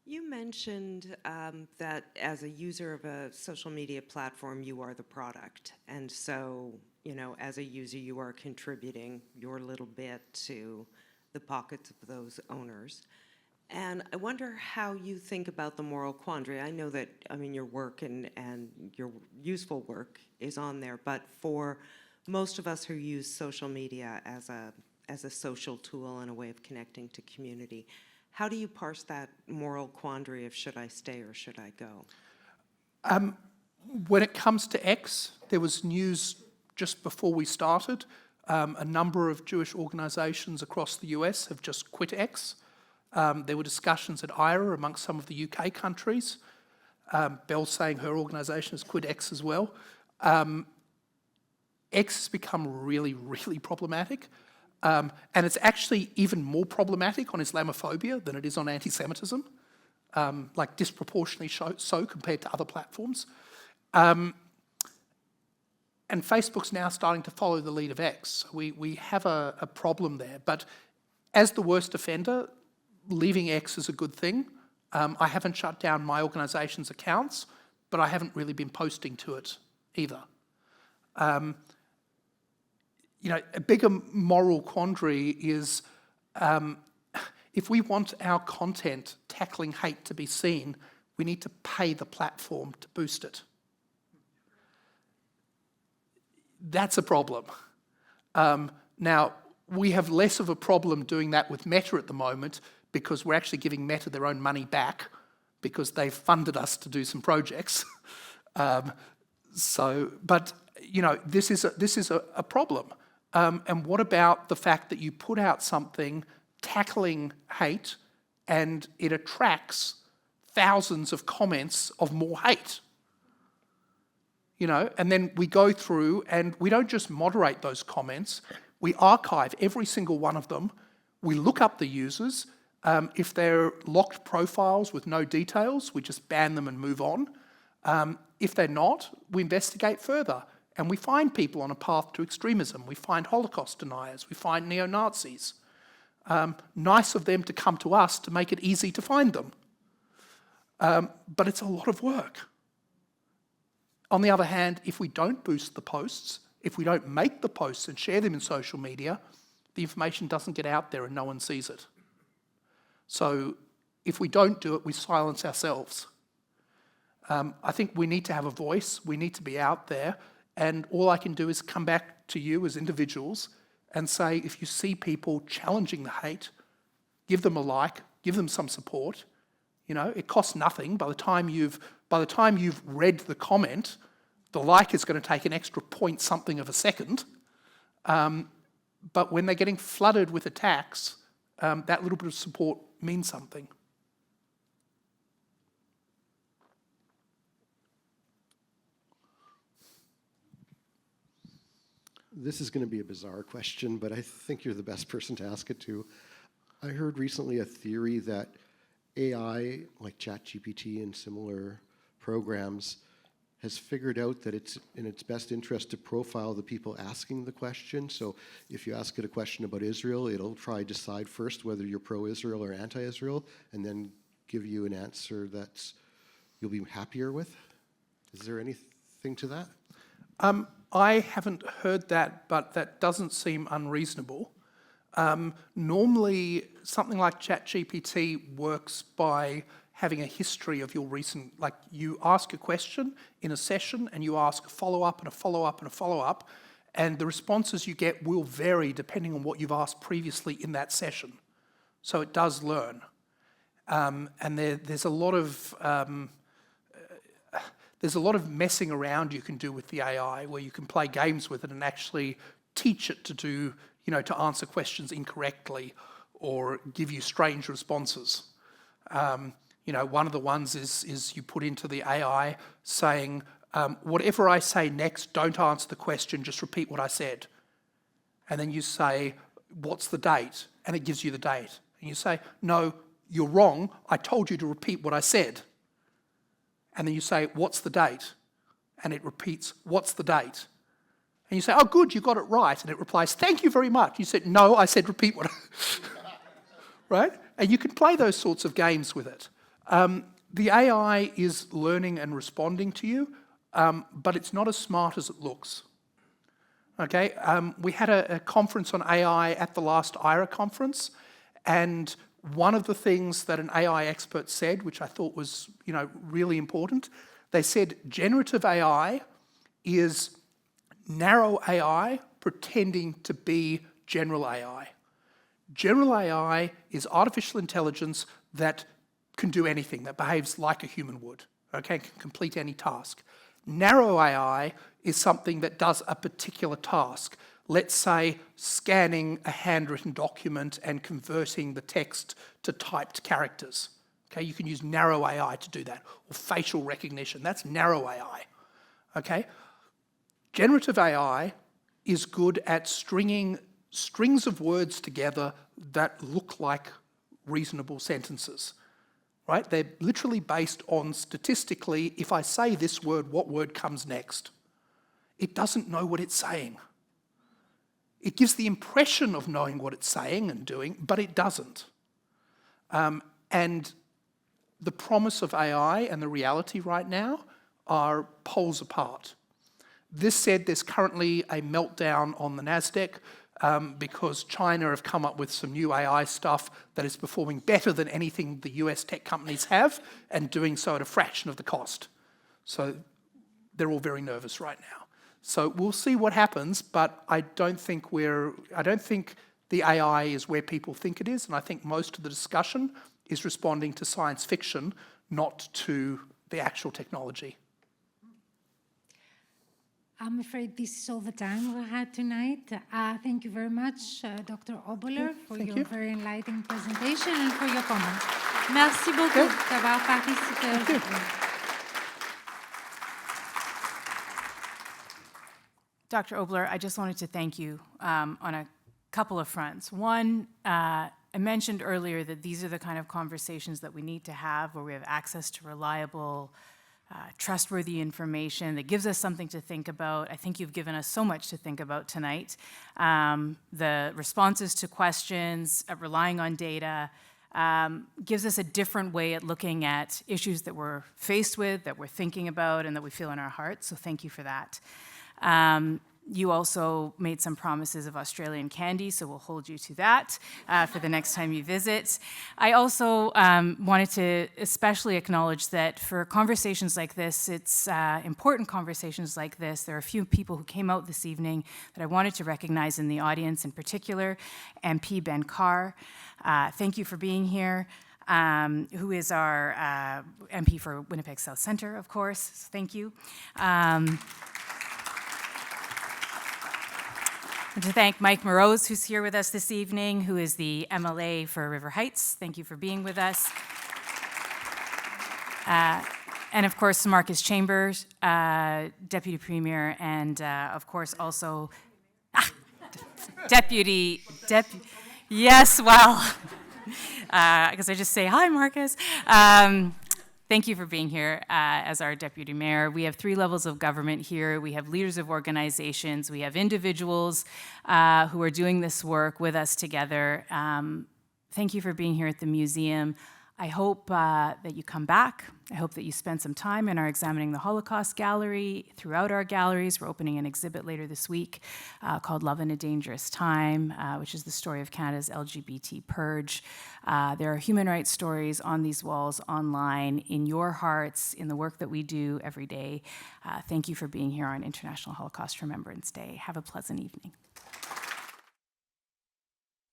You mentioned that as a user of a social media platform, you are the product. And so, as a user, you are contributing your little bit to the pockets of those owners. And I wonder how you think about the moral quandary. I know that, I mean, your work and your useful work is on there, but for most of us who use social media as a social tool and a way of connecting to community, how do you parse that moral quandary of should I stay or should I go? When it comes to X, there was news just before we started. A number of Jewish organisations across the US have just quit X. There were discussions at IRA amongst some of the UK countries. Belle's saying her organisation has quit X as well. X has become really, really problematic. And it's actually even more problematic on Islamophobia than it is on anti-Semitism, like disproportionately so compared to other platforms. And Facebook's now starting to follow the lead of X. We have a problem there. But as the worst offender, leaving X is a good thing. I haven't shut down my organisation's accounts, but I haven't really been posting to it either. You know, a bigger moral quandary is if we want our content tackling hate to be seen, we need to pay the platform to boost it. That's a problem. Now, we have less of a problem doing that with Meta at the moment because we're actually giving Meta their own money back because they've funded us to do some projects. But you know, this is a problem. And what about the fact that you put out something tackling hate and it attracts thousands of comments of more hate? You know, and then we go through and we don't just moderate those comments, we archive every single one of them, we look up the users, if they're locked profiles with no details, we just ban them and move on. If they're not, we investigate further and we find people on a path to extremism, we find Holocaust deniers, we find neo-Nazis. Nice of them to come to us to make it easy to find them. But it's a lot of work. On the other hand, if we don't boost the posts, if we don't make the posts and share them in social media, the information doesn't get out there and no one sees it. So if we don't do it, we silence ourselves. I think we need to have a voice, we need to be out there, and all I can do is come back to you as individuals and say, if you see people challenging the hate, give them a like, give them some support. You know, it costs nothing. By the time you've read the comment, the like is going to take an extra point something of a second. But when they're getting flooded with attacks, that little bit of support means something. This is going to be a bizarre question, but I think you're the best person to ask it to. I heard recently a theory that AI, like ChatGPT and similar programs, has figured out that it's in its best interest to profile the people asking the question. So if you ask it a question about Israel, it'll try to decide first whether you're pro-Israel or anti-Israel, and then give you an answer that you'll be happier with. Is there anything to that? I haven't heard that, but that doesn't seem unreasonable. Normally, something like ChatGPT works by having a history of your recent, like you ask a question in a session and you ask a follow-up and a follow-up and a follow-up, and the responses you get will vary depending on what you've asked previously in that session. So it does learn. And there's a lot of messing around you can do with the AI where you can play games with it and actually teach it to do, you know, to answer questions incorrectly or give you strange responses. You know, one of the ones is you put into the AI saying, whatever I say next, don't answer the question, just repeat what I said. And then you say, what's the date? And it gives you the date. And you say, no, you're wrong, I told you to repeat what I said. And then you say, what's the date? And it repeats, what's the date? And you say, oh, good, you got it right. And it replies, thank you very much. You said, no, I said repeat what I... Right? And you can play those sorts of games with it. The AI is learning and responding to you, but it's not as smart as it looks. Okay? We had a conference on AI at the last IRA conference, and One of the things that an AI expert said, which I thought was, really important, they said generative AI is narrow AI pretending to be general AI. General AI is artificial intelligence that can do anything, that behaves like a human would, okay, can complete any task. Narrow AI is something that does a particular task. Let's say scanning a handwritten document and converting the text to typed characters. Okay, you can use narrow AI to do that, or facial recognition, that's narrow AI. Okay? Generative AI is good at stringing strings of words together that look like reasonable sentences. Right? They're literally based on statistically, if I say this word, what word comes next? It doesn't know what it's saying. It gives the impression of knowing what it's saying and doing, but it doesn't. And the promise of AI and the reality right now are poles apart. This said, there's currently a meltdown on the NASDAQ because China have come up with some new AI stuff that is performing better than anything the US tech companies have, and doing so at a fraction of the cost. So they're all very nervous right now. So we'll see what happens, but I don't think the AI is where people think it is, and I think most of the discussion is responding to science fiction, not to the actual technology. I'm afraid this is all the time we had tonight. Thank you very much, Dr. Oboler, for your very enlightening presentation and for your comments. Merci beaucoup d'avoir participé aujourd'hui. Dr. Oboler, I just wanted to thank you on a couple of fronts. One, I mentioned earlier that these are the kind of conversations that we need to have where we have access to reliable, trustworthy information that gives us something to think about. I think you've given us so much to think about tonight. The responses to questions, relying on data, gives us a different way at looking at issues that we're faced with, that we're thinking about, and that we feel in our hearts. So thank you for that. You also made some promises of Australian candy, so we'll hold you to that for the next time you visit. I also wanted to especially acknowledge that for conversations like this, it's important conversations like this. There are a few people who came out this evening that I wanted to recognize in the audience, in particular, MP Ben Carr. Thank you for being here. Who is our MP for Winnipeg South Centre, of course. So thank you. And to thank Mike Morose, who's here with us this evening, who is the MLA for River Heights. Thank you for being with us. And of course, Marcus Chambers, Deputy Premier, and of course also, yes, well, I guess I just say, hi, Marcus. Thank you for being here as our Deputy Mayor. We have 3 levels of government here. We have leaders of organizations. We have individuals who are doing this work with us together. Thank you for being here at the museum. I hope that you come back. I hope that you spend some time in our Examining the Holocaust gallery. Throughout our galleries, we're opening an exhibit later this week called Love in a Dangerous Time, which is the story of Canada's LGBT purge. There are human rights stories on these walls online, in your hearts, in the work that we do every day. Thank you for being here on International Holocaust Remembrance Day. Have a pleasant evening.